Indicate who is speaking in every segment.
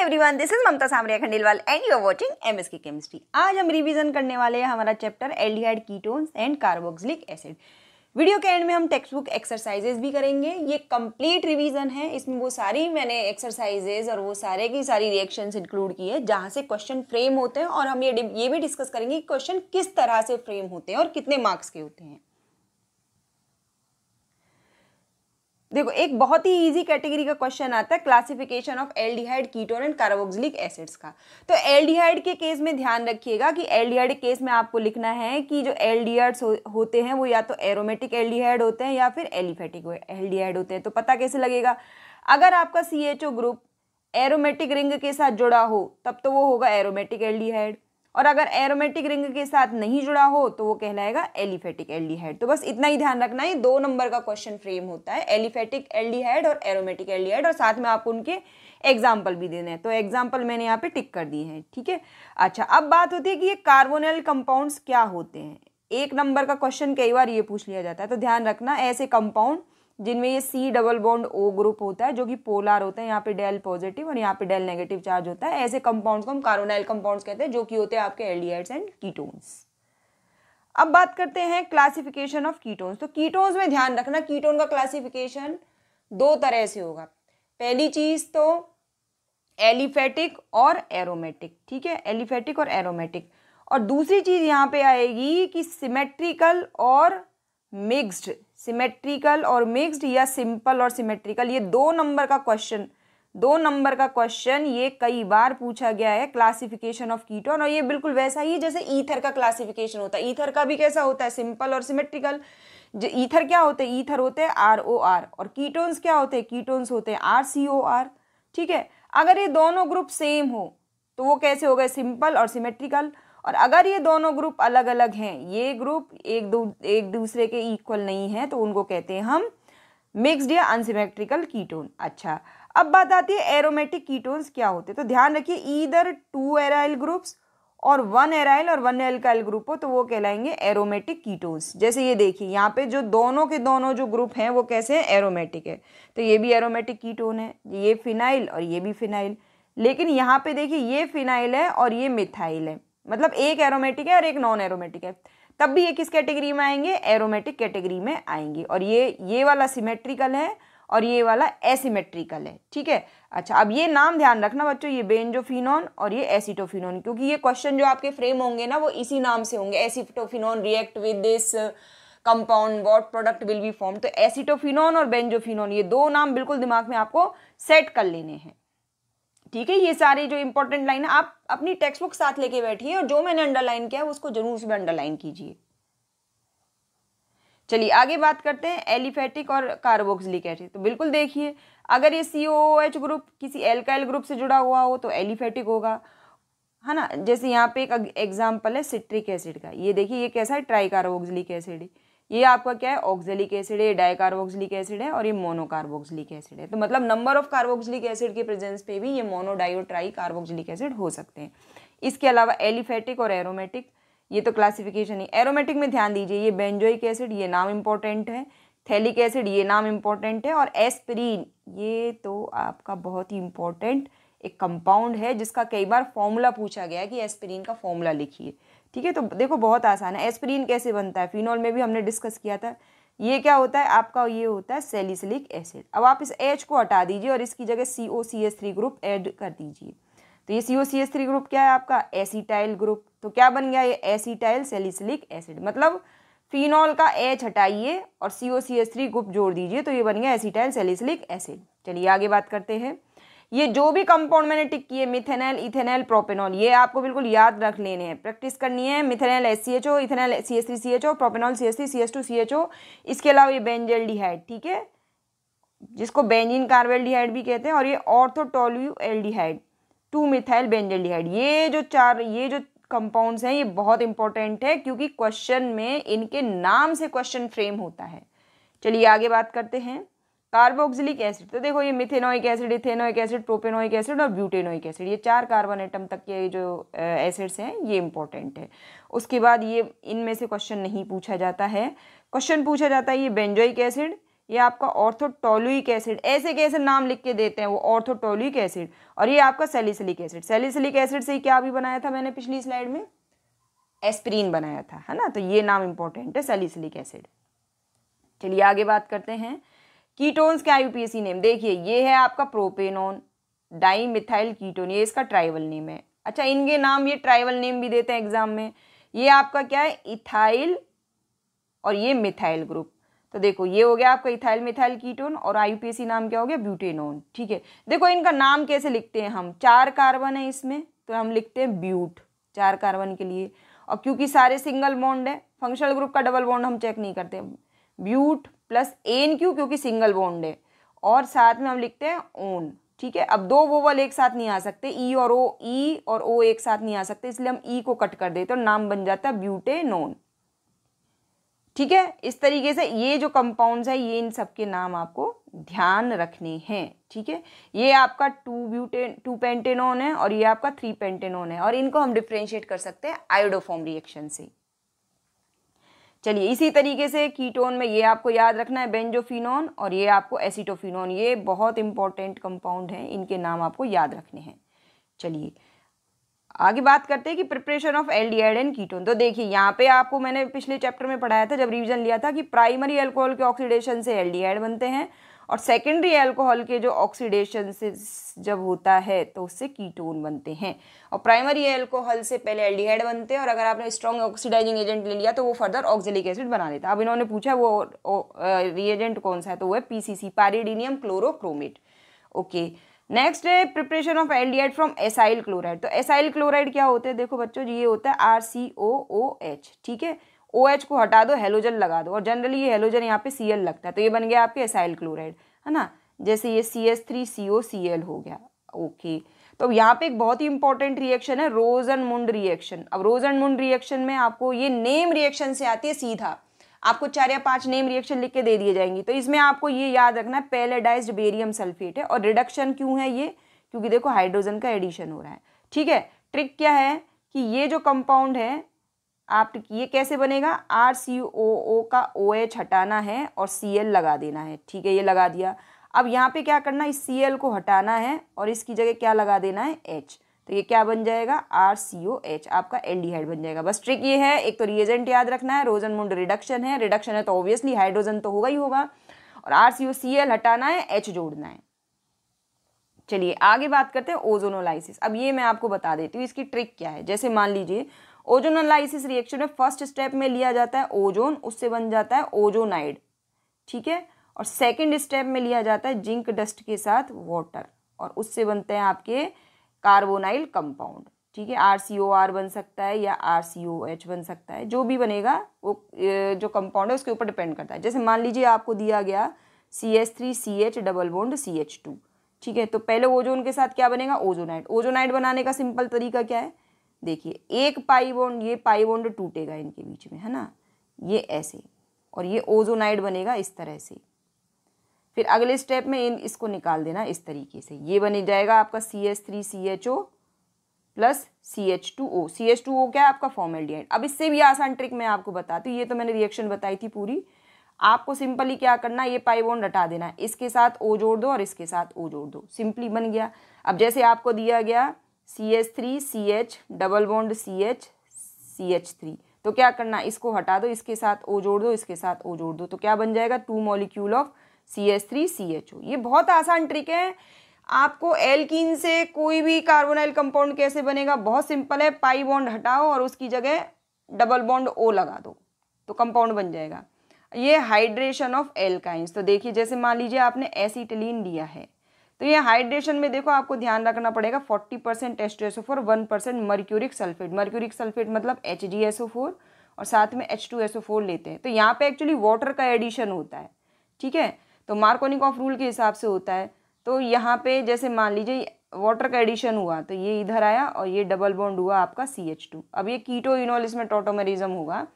Speaker 1: Everyone, this is Mamta Samaria Khandelwal and you are watching MSK chemistry. आज हम revision करने वाले हैं हमारा chapter aldehyde ketones and carboxylic acid. Video के एंड में हम टेक्स्ट बुक एक्सरसाइजेज भी करेंगे। ये कंप्लीट रिवीजन है, इसमें वो सारी मैंने एक्सरसाइजेज और वो सारे की सारी रिएक्शंस इंक्लूड की है जहाँ से क्वेश्चन फ्रेम होते हैं, और हम ये भी डिस्कस करेंगे कि क्वेश्चन किस तरह से फ्रेम होते हैं और कितने मार्क्स के होते हैं। देखो, एक बहुत ही इजी कैटेगरी का क्वेश्चन आता है classification of aldehyde ketone and carboxylic acids का। तो एल्डिहाइड के केस में ध्यान रखिएगा कि एल्डिहाइड केस में आपको लिखना है कि जो एल्डिहाइड्स होते हैं वो या तो एरोमेटिक एल्डिहाइड होते हैं या फिर एलिफेटिक एल्डिहाइड होते हैं। तो पता कैसे लगेगा? अगर आपका CHO ग्रुप एरोमेटिक रिंग के साथ जुड़ा हो तब तो वो होगा एरोमेटिक एल्डिहाइड, और अगर एरोमेटिक रिंग के साथ नहीं जुड़ा हो तो वो कहलाएगा एलिफेटिक एल्डिहाइड। तो बस इतना ही ध्यान रखना है, 2 नंबर का क्वेश्चन फ्रेम होता है, एलिफेटिक एल्डिहाइड और एरोमेटिक एल्डिहाइड, और साथ में आपको उनके एग्जाम्पल भी देने हैं। तो एग्जाम्पल मैंने यहाँ पे टिक कर दिए हैं, ठीक है। अच्छा, अब बात होती है कि ये कार्बोनिल कंपाउंड्स क्या होते हैं। 1 नंबर का क्वेश्चन कई बार ये पूछ लिया जाता है, तो ध्यान रखना ऐसे कंपाउंड जिनमें ये C double bond O group होता है जो कि पोलर होता है, यहाँ पे डेल पॉजिटिव और यहाँ पे डेल नेगेटिव चार्ज होता है, ऐसे कंपाउंड्स को हम कार्बोनाइल कंपाउंड्स कहते हैं जो कि होते हैं आपके एल्डिहाइड्स एंड कीटोन्स। अब बात करते हैं क्लासिफिकेशन ऑफ कीटोन्स। तो कीटोन्स में ध्यान रखना, कीटोन का क्लासिफिकेशन 2 तरह से होगा। पहली चीज तो एलिफेटिक और एरोमेटिक, ठीक है, एलिफेटिक और एरोमेटिक। और दूसरी चीज यहाँ पे आएगी कि सिमेट्रिकल और मिक्स्ड, सिमेट्रिकल और मिक्स्ड या सिंपल और सिमेट्रिकल। ये 2 नंबर का क्वेश्चन ये कई बार पूछा गया है क्लासिफिकेशन ऑफ कीटोन, और ये बिल्कुल वैसा ही जैसे ईथर का क्लासिफिकेशन होता है। ईथर का भी कैसा होता है? सिंपल और सिमेट्रिकल। जो ईथर क्या होते हैं? ईथर होते हैं ROR, और कीटोन्स क्या होते हैं? कीटोन्स होते हैं RCOR, ठीक है। अगर ये दोनों ग्रुप सेम हो तो वो कैसे हो गए? सिंपल और सिमेट्रिकल। और अगर ये दोनों ग्रुप अलग अलग हैं, ये ग्रुप एक दूसरे के इक्वल नहीं है, तो उनको कहते हैं हम मिक्स्ड या अनसिमेट्रिकल कीटोन। अच्छा, अब बात आती है एरोमेटिक कीटोन्स क्या होते हैं। तो ध्यान रखिए, ईदर 2 एराइल ग्रुप्स और 1 एराइल और 1 एल्काइल ग्रुप हो तो वो कहलाएंगे एरोमेटिक कीटोन्स। जैसे ये देखिए, यहाँ पे जो दोनों के दोनों जो ग्रुप हैं वो कैसे हैं? एरोमेटिक है, तो ये भी एरोमेटिक कीटोन है, ये फिनाइल और ये भी फिनाइल। लेकिन यहाँ पे देखिए, ये फिनाइल है और ये मिथाइल है, मतलब एक एरोमेटिक है और एक नॉन एरोमेटिक है, तब भी ये किस कैटेगरी में आएंगे? एरोमेटिक कैटेगरी में आएंगे। और ये वाला सिमेट्रिकल है और ये वाला एसिमेट्रिकल है, ठीक है। अच्छा, अब ये नाम ध्यान रखना बच्चों, ये बेंजोफिनोन और ये एसीटोफिनोन, क्योंकि ये क्वेश्चन जो आपके फ्रेम होंगे ना वो इसी नाम से होंगे। Acetophenone react with this compound, what product will be form. तो एसीटोफिनोन और बेंजोफिनोन, ये 2 नाम बिल्कुल दिमाग में आपको सेट कर लेने हैं, ठीक है। ये सारी जो इंपॉर्टेंट लाइन है आप अपनी टेक्स्ट बुक साथ लेके बैठिए, और जो मैंने अंडरलाइन किया है उसको जरूर उसमें अंडरलाइन कीजिए। चलिए आगे बात करते हैं एलिफेटिक और कार्बोक्सिलिक एसिड। तो बिल्कुल देखिए, अगर ये COOH ग्रुप किसी एल्काइल ग्रुप से जुड़ा हुआ हो तो एलिफेटिक होगा, है ना। जैसे यहाँ पे एक एग्जाम्पल है सिट्रिक एसिड का, ये देखिए ये कैसा है? ट्राई कार्बोक्सिलिक एसिड है। ये आपका क्या है? ऑक्जेलिक एसिड है, डाई कार्बोक्सिलिक एसिड है, और ये मोनो कार्बोक्सिलिक एसिड है। तो मतलब नंबर ऑफ कार्बोक्सिलिक एसिड के प्रेजेंस पे भी ये मोनो, डाई और ट्राई कार्बोक्सिलिक एसिड हो सकते हैं। इसके अलावा एलिफेटिक और एरोमेटिक, ये तो क्लासिफिकेशन है। एरोमेटिक में ध्यान दीजिए, ये बेंजोइक एसिड, ये नाम इंपॉर्टेंट है, थैलिक एसिड, ये नाम इंपॉर्टेंट है, और एस्पिरिन, ये तो आपका बहुत ही इंपॉर्टेंट एक कंपाउंड है जिसका कई बार फॉर्मूला पूछा गया है कि एस्पिरिन का फॉर्मूला लिखिए, ठीक है। तो देखो बहुत आसान है। एस्पिरिन कैसे बनता है? फिनॉल में भी हमने डिस्कस किया था। ये क्या होता है आपका? ये होता है सैलिसिलिक एसिड। अब आप इस H को हटा दीजिए और इसकी जगह COCH3 ग्रुप ऐड कर दीजिए। तो ये COCH3 ग्रुप क्या है आपका? Acetyl group. तो क्या बन गया? ये एसिटाइल सैलिसिलिक एसिड। मतलब फिनॉल का H हटाइए और COCH3 ग्रुप जोड़ दीजिए, तो ये बन गया एसिटाइल सैलिसिलिक एसिड। चलिए आगे बात करते हैं। ये जो भी कंपाउंड मैंने टिक किए, मिथेनॉल, इथेनॉल, प्रोपेनॉल, ये आपको बिल्कुल याद रख लेने हैं, प्रैक्टिस करनी है। Methanol HCHO, ethanol CH3CHO, propanol CH3CH2CHO। इसके अलावा ये बेंजल्डिहाइड, ठीक है, जिसको बेंजीन कार्बेल्डिहाइड भी कहते हैं, और ये ऑर्थोटोल्यूएल्डिहाइड, 2 मिथाइल बेंजल्डिहाइड। ये जो कंपाउंड्स हैं ये बहुत इंपॉर्टेंट है, क्योंकि क्वेश्चन में इनके नाम से क्वेश्चन फ्रेम होता है। चलिए आगे बात करते हैं कार्बोक्सिलिक एसिड। तो देखो, ये methanoic acid, ethanoic acid, propanoic acid और ब्यूटेनोइक एसिड, ये 4 कार्बन एटम तक के जो एसिड्स हैं ये इंपॉर्टेंट है। उसके बाद ये इनमें से क्वेश्चन नहीं पूछा जाता है। क्वेश्चन पूछा जाता है ये बेंजोइक एसिड, ये आपका ऑर्थोटोलुइक एसिड, ऐसे कैसे नाम लिख के देते हैं वो, ऑर्थोटोलुइक एसिड। और ये आपका सैलिसिलिक एसिड, सैलिसिलिक एसिड से ही क्या भी बनाया था मैंने पिछली स्लाइड में, एस्पिरिन बनाया था, है ना। तो ये नाम इंपॉर्टेंट है, सैलिसिलिक एसिड। चलिए आगे बात करते हैं कीटोन्स के आईयूपीएसी नेम। देखिए ये है आपका प्रोपेनॉन, डाईमिथाइल कीटोन, ये इसका ट्राइबल नेम है। अच्छा, इनके नाम ये ट्राइबल नेम भी देते हैं एग्जाम में। ये आपका क्या है, इथाइल और ये मिथाइल ग्रुप। तो देखो ये हो गया आपका इथाइल मिथाइल कीटोन और आईयूपीएसी नाम क्या हो गया, ब्यूटेनॉन। ठीक है, देखो इनका नाम कैसे लिखते हैं हम, 4 कार्बन है इसमें तो हम लिखते हैं ब्यूट, 4 कार्बन के लिए। और क्योंकि सारे सिंगल बॉन्ड है, फंक्शनल ग्रुप का डबल बॉन्ड हम चेक नहीं करते, ब्यूट प्लस एन क्यू क्योंकि सिंगल बॉन्ड है, और साथ में हम लिखते हैं ओन। ठीक है, अब 2 वोवल एक साथ नहीं आ सकते, ई और ओ एक साथ नहीं आ सकते, इसलिए हम ई को कट कर देते और नाम बन जाता है ब्यूटेनॉन। ठीक है, इस तरीके से ये जो कंपाउंड्स है ये इन सब के नाम आपको ध्यान रखने हैं। ठीक है, ये आपका 2 पेंटेनॉन है और ये आपका 3 पेंटेनॉन है, और इनको हम डिफ्रेंशिएट कर सकते हैं आयोडोफॉर्म रिएक्शन से। चलिए इसी तरीके से कीटोन में ये आपको याद रखना है बेंजोफिनॉन और ये आपको एसीटोफिनॉन, ये बहुत इंपॉर्टेंट कंपाउंड हैं, इनके नाम आपको याद रखने हैं। चलिए आगे बात करते हैं कि preparation of aldehyde and ketone. तो देखिए यहाँ पे आपको मैंने पिछले चैप्टर में पढ़ाया था जब रिवीजन लिया था कि प्राइमरी अल्कोहल के ऑक्सीडेशन से एल्डिहाइड बनते हैं और सेकेंडरी अल्कोहल के जो ऑक्सीडेशन से जब होता है तो उससे कीटोन बनते हैं। और प्राइमरी अल्कोहल से पहले एल्डिहाइड बनते हैं और अगर आपने स्ट्रॉन्ग ऑक्सीडाइजिंग एजेंट ले लिया तो वो फर्दर ऑक्जेलिक एसिड बना देता है। अब इन्होंने पूछा वो रिएजेंट कौन सा है, तो वो है पीसीसी, पायरिडीनियम क्लोरोक्रोमेट। ओके, नेक्स्ट है preparation of aldehyde from acyl chloride. तो एसाइल क्लोराइड क्या होते हैं, देखो बच्चों ये होता है RCOOH। ठीक है, OH को हटा दो, हेलोजन लगा दो, और जनरली ये हेलोजन यहाँ पे Cl लगता है, तो ये बन गया आपके एसाइल क्लोराइड, है ना। जैसे ये CH3COCl हो गया। ओके, तो यहाँ पे एक बहुत ही इंपॉर्टेंट रिएक्शन है रोजनमुंड रिएक्शन। अब रोजनमुंड रिएक्शन में आपको ये नेम रिएक्शन से आती है सीधा, आपको 4 या 5 नेम रिएक्शन लिख के दे दिए जाएंगी। तो इसमें आपको ये याद रखना है पैलेडाइज्ड बेरियम सल्फेट है, और रिडक्शन क्यों है ये, क्योंकि देखो हाइड्रोजन का एडिशन हो रहा है। ठीक है, ट्रिक क्या है कि ये जो कंपाउंड है आप ये कैसे बनेगा, RCOO का OH हटाना है और Cl लगा देना है। ठीक है, ये लगा दिया। अब यहाँ पे क्या करना है, इस Cl को हटाना है और इसकी जगह क्या लगा देना है, H। तो ये क्या बन जाएगा, RCOH, आपका एल्डिहाइड बन जाएगा। बस ट्रिक ये है, एक तो रिएजेंट याद रखना है, रोजनमुंड रिडक्शन है, रिडक्शन है तो ऑब्वियसली हाइड्रोजन तो होगा ही होगा, और RCOCl हटाना है, H जोड़ना है। चलिए आगे बात करते हैं ओजोनोलाइसिस। अब ये मैं आपको बता देती हूँ इसकी ट्रिक क्या है। जैसे मान लीजिए ओजोनोलाइसिस रिएक्शन में फर्स्ट स्टेप में लिया जाता है ओजोन, उससे बन जाता है ओजोनाइड। ठीक है, और सेकेंड स्टेप में लिया जाता है जिंक डस्ट के साथ वाटर, और उससे बनते हैं आपके कार्बोनाइल कंपाउंड। ठीक है, RCOR बन सकता है या RCOH बन सकता है, जो भी बनेगा वो जो कंपाउंड है उसके ऊपर डिपेंड करता है। जैसे मान लीजिए आपको दिया गया CH3CH डबल बॉन्ड CH2। ठीक है, तो पहले ओजोन के साथ क्या बनेगा, ओजोनाइड। ओजोनाइड बनाने का सिंपल तरीका क्या है, देखिए एक पाई बॉन्ड, ये पाई बॉन्ड टूटेगा इनके बीच में, है ना, ये ऐसे, और ये ओजोनाइड बनेगा इस तरह से। फिर अगले स्टेप में इसको निकाल देना इस तरीके से, ये बन जाएगा आपका CH3CHO प्लस CH2O। CH2O क्या है आपका फॉर्मेल्डिहाइड। अब इससे भी आसान ट्रिक मैं आपको बताती हूँ, ये तो मैंने रिएक्शन बताई थी पूरी, आपको सिंपली क्या करना है, ये पाई बॉन्ड हटा देना है, इसके साथ O जोड़ दो और इसके साथ O जोड़ दो, सिंपली बन गया। अब जैसे आपको दिया गया CH3CH डबल बॉन्ड CH3, तो क्या करना, इसको हटा दो, इसके साथ O जोड़ दो, इसके साथ O जोड़ दो, तो क्या बन जाएगा, 2 मॉलिक्यूल ऑफ CH3CHO। ये बहुत आसान ट्रिक है। आपको एल्कीन से कोई भी कार्बोनाइल कंपाउंड कैसे बनेगा, बहुत सिंपल है, पाई बॉन्ड हटाओ और उसकी जगह डबल बॉन्ड O लगा दो तो कंपाउंड बन जाएगा। ये हाइड्रेशन ऑफ एल्काइंस। तो देखिए जैसे मान लीजिए आपने एसिटिलीन लिया है, तो ये हाइड्रेशन में देखो आपको ध्यान रखना पड़ेगा 40% H2SO4, 1% mercuric sulphate. Mercuric sulphate मतलब HgSO4 और साथ में H2SO4 लेते हैं, तो यहाँ पे एक्चुअली वाटर का एडिशन होता है। ठीक है, तो मार्कोनिकॉफ रूल के हिसाब से होता है। तो यहाँ पे जैसे मान लीजिए वाटर का एडिशन हुआ तो ये इधर आया और ये डबल बॉन्ड हुआ आपका CH2। अब ये कीटो इनोल, इसमें टॉटोमेरिज्म होगा,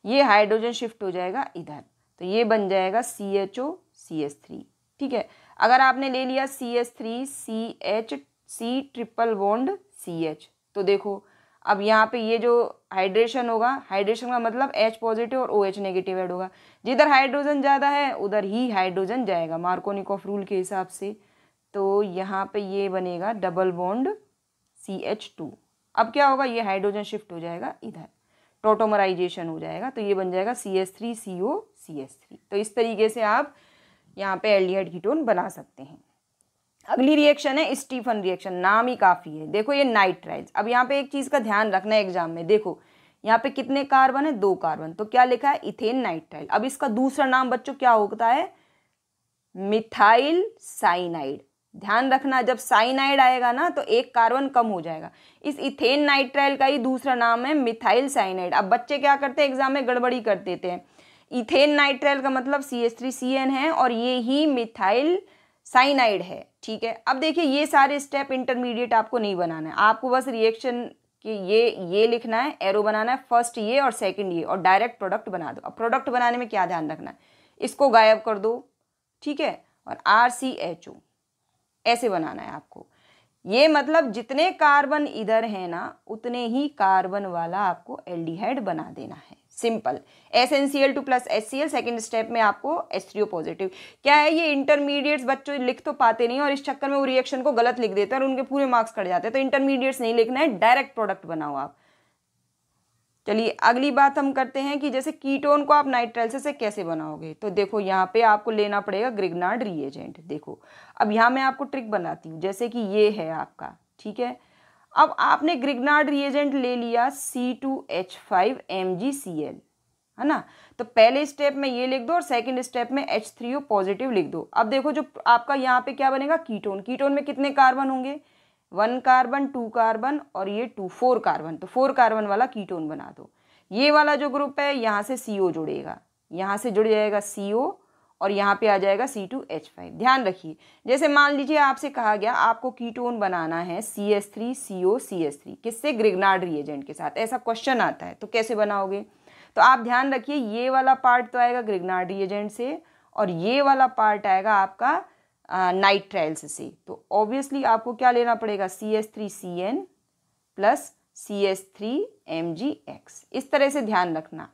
Speaker 1: ये हाइड्रोजन शिफ्ट हो जाएगा इधर, तो ये बन जाएगा CHO CH3। ठीक है, अगर आपने ले लिया CH3 CH C triple bond CH, तो देखो अब यहाँ पे ये जो हाइड्रेशन होगा, हाइड्रेशन का मतलब H पॉजिटिव और OH नेगेटिव ऐड होगा, जिधर हाइड्रोजन ज़्यादा है उधर ही हाइड्रोजन जाएगा मार्कोनिकॉफ रूल के हिसाब से। तो यहाँ पे ये बनेगा डबल बॉन्ड CH2। अब क्या होगा, ये हाइड्रोजन शिफ्ट हो जाएगा इधर, टोटोमराइजेशन हो जाएगा, तो ये बन जाएगा CH3CO CH3। तो इस तरीके से आप यहाँ पे एल्डिहाइड कीटोन बना सकते हैं। अगली रिएक्शन है स्टीफन रिएक्शन, नाम ही काफ़ी है। देखो ये नाइट्राइल्स। अब यहाँ पे एक चीज़ का ध्यान रखना है एग्जाम में, देखो यहाँ पे कितने कार्बन है, 2 कार्बन, तो क्या लिखा है, इथेन नाइट्राइल। अब इसका दूसरा नाम बच्चों क्या होता है, मिथाइल साइनाइड। ध्यान रखना, जब साइनाइड आएगा ना तो एक कार्बन कम हो जाएगा। इस इथेन नाइट्राइल का ही दूसरा नाम है मिथाइल साइनाइड। अब बच्चे क्या करते हैं एग्जाम में, गड़बड़ी कर देते हैं। इथेन नाइट्राइल का मतलब CH3CN है और ये ही मिथाइल साइनाइड है, ठीक है। अब देखिए ये सारे स्टेप इंटरमीडिएट आपको नहीं बनाना है, आपको बस रिएक्शन कि ये लिखना है, एरो बनाना है, फर्स्ट ये और सेकंड ये, और डायरेक्ट प्रोडक्ट बना दो। अब प्रोडक्ट बनाने में क्या ध्यान रखना है, इसको गायब कर दो, ठीक है, और RCHO ऐसे बनाना है आपको। ये मतलब जितने कार्बन इधर है ना उतने ही कार्बन वाला आपको एल्डिहाइड बना देना है, simple. SnCl2 plus HCl, second step में आपको H3O पॉजिटिव। क्या है, ये इंटरमीडिएट्स बच्चों लिख तो पाते नहीं और इस चक्कर में वो रिएक्शन को गलत लिख देते हैं और उनके पूरे मार्क्स कट जाते हैं। तो इंटरमीडिएट्स नहीं लिखना है, डायरेक्ट प्रोडक्ट बनाओ आप। चलिए अगली बात हम करते हैं कि जैसे कीटोन को आप नाइट्राइल से कैसे बनाओगे। तो देखो यहाँ पे आपको लेना पड़ेगा ग्रिग्नार्ड रिएजेंट। देखो अब यहाँ मैं आपको ट्रिक बनाती हूँ, जैसे कि ये है आपका, ठीक है। अब आपने ग्रिग्नार्ड रिएजेंट ले लिया C2H5MgCl, है ना। तो पहले स्टेप में ये लिख दो और सेकंड स्टेप में H3O पॉजिटिव लिख दो। अब देखो जो आपका यहाँ पे क्या बनेगा, कीटोन। कीटोन में कितने कार्बन होंगे, 1 कार्बन, 2 कार्बन और ये 4 कार्बन। तो 4 कार्बन वाला कीटोन बना दो। ये वाला जो ग्रुप है यहाँ से CO जुड़ेगा, यहाँ से जुड़ जाएगा CO और यहाँ पे आ जाएगा C2H5। ध्यान रखिए, जैसे मान लीजिए आपसे कहा गया आपको कीटोन बनाना है CH3CO CH3 किससे, ग्रिग्नार्ड रिएजेंट के साथ। ऐसा क्वेश्चन आता है तो कैसे बनाओगे, तो आप ध्यान रखिए ये वाला पार्ट तो आएगा ग्रिग्नार्ड रिएजेंट से और ये वाला पार्ट आएगा आपका नाइट्राइल्स से। तो ऑब्वियसली आपको क्या लेना पड़ेगा, CH3CN प्लस CH3MgX। इस तरह से ध्यान रखना।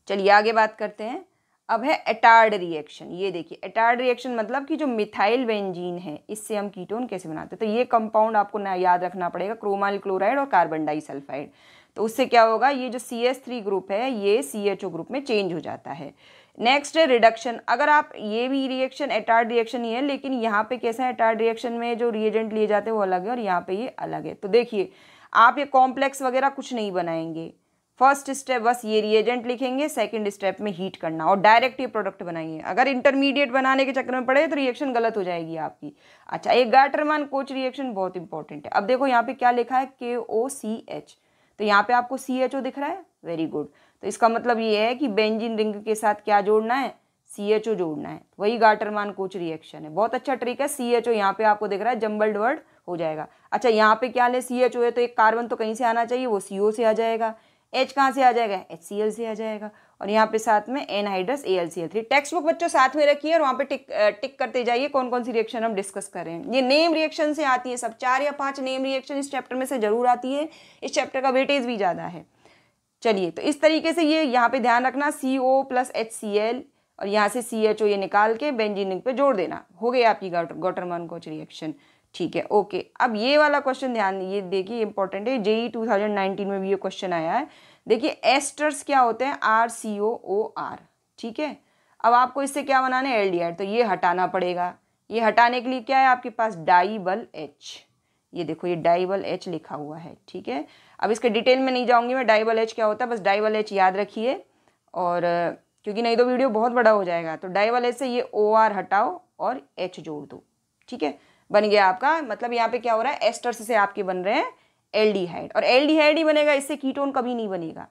Speaker 1: चलिए आगे बात करते हैं। अब है एटार्ड रिएक्शन। ये देखिए एटार्ड रिएक्शन मतलब कि जो मिथाइल बेंजीन है इससे हम कीटोन कैसे बनाते हैं। तो ये कंपाउंड आपको ना याद रखना पड़ेगा, क्रोमाइल क्लोराइड और कार्बन डाइसल्फाइड। तो उससे क्या होगा, ये जो CH3 ग्रुप है ये CHO ग्रुप में चेंज हो जाता है। नेक्स्ट है रिडक्शन। अगर आप ये भी रिएक्शन एटार्ड रिएक्शन ही है, लेकिन यहाँ पे कैसा है, एटार्ड रिएक्शन में जो रिएजेंट लिए जाते हैं वो अलग है और यहाँ पे ये अलग है। तो देखिए आप ये कॉम्प्लेक्स वगैरह कुछ नहीं बनाएंगे, फर्स्ट स्टेप बस ये रिएजेंट लिखेंगे, सेकंड स्टेप में हीट करना और डायरेक्ट ये प्रोडक्ट बनाएंगे। अगर इंटरमीडिएट बनाने के चक्कर में पड़े तो रिएक्शन गलत हो जाएगी आपकी। अच्छा, एक गाटरमान कोच रिएक्शन बहुत इंपॉर्टेंट है। अब देखो यहाँ पे क्या लिखा है, KOCH, तो यहाँ पे आपको CHO दिख रहा है, वेरी गुड। तो इसका मतलब ये है कि बेंजीन रिंग के साथ क्या जोड़ना है, CHO जोड़ना है। वही गाटरमान कोच रिएक्शन है, बहुत अच्छा ट्रिक है। CHO यहाँ पे आपको दिख रहा है, जम्बल्ड वर्ड हो जाएगा। अच्छा यहाँ पे क्या ले, CHO है तो एक कार्बन तो कहीं से आना चाहिए, वो CO से आ जाएगा। H कहाँ से आ जाएगा, HCl से आ जाएगा। और यहाँ पे साथ में एनहाइड्रस AlCl3। टेक्स्ट बुक बच्चों साथ में रखिए और वहाँ पे टिक करते जाइए कौन कौन सी रिएक्शन हम डिस्कस कर रहे हैं। ये नेम रिएक्शन से आती है सब, 4 या 5 नेम रिएक्शन इस चैप्टर में से जरूर आती है। इस चैप्टर का वेटेज भी ज़्यादा है। चलिए तो इस तरीके से ये यहाँ पे ध्यान रखना, CO प्लस HCl और यहाँ से CHO ये निकाल के बेंजीन रिंग पे जोड़ देना, हो गई आपकी गाटरमान कोच रिएक्शन। ठीक है, ओके। अब ये वाला क्वेश्चन ध्यान, ये देखिए इंपॉर्टेंट है, JEE 2019 में भी ये क्वेश्चन आया है। देखिए एस्टर्स क्या होते हैं, RCOOR, ठीक है। अब आपको इससे क्या बनाना है, एल्डिहाइड, तो ये हटाना पड़ेगा। ये हटाने के लिए क्या है आपके पास, डाइबल H। ये देखो ये डाइबल H लिखा हुआ है, ठीक है। अब इसके डिटेल में नहीं जाऊंगी मैं, डाइबल H क्या होता है बस डाइबल H याद रखिए, और क्योंकि नहीं तो वीडियो बहुत बड़ा हो जाएगा। तो डाइबल H से ये OR हटाओ और H जोड़ दो, ठीक है, बन गया आपका। मतलब यहाँ पे क्या हो रहा है, एस्टर्स से आपके बन रहे हैं एल्डिहाइड, और एल्डिहाइड ही बनेगा, इससे कीटोन कभी नहीं बनेगा।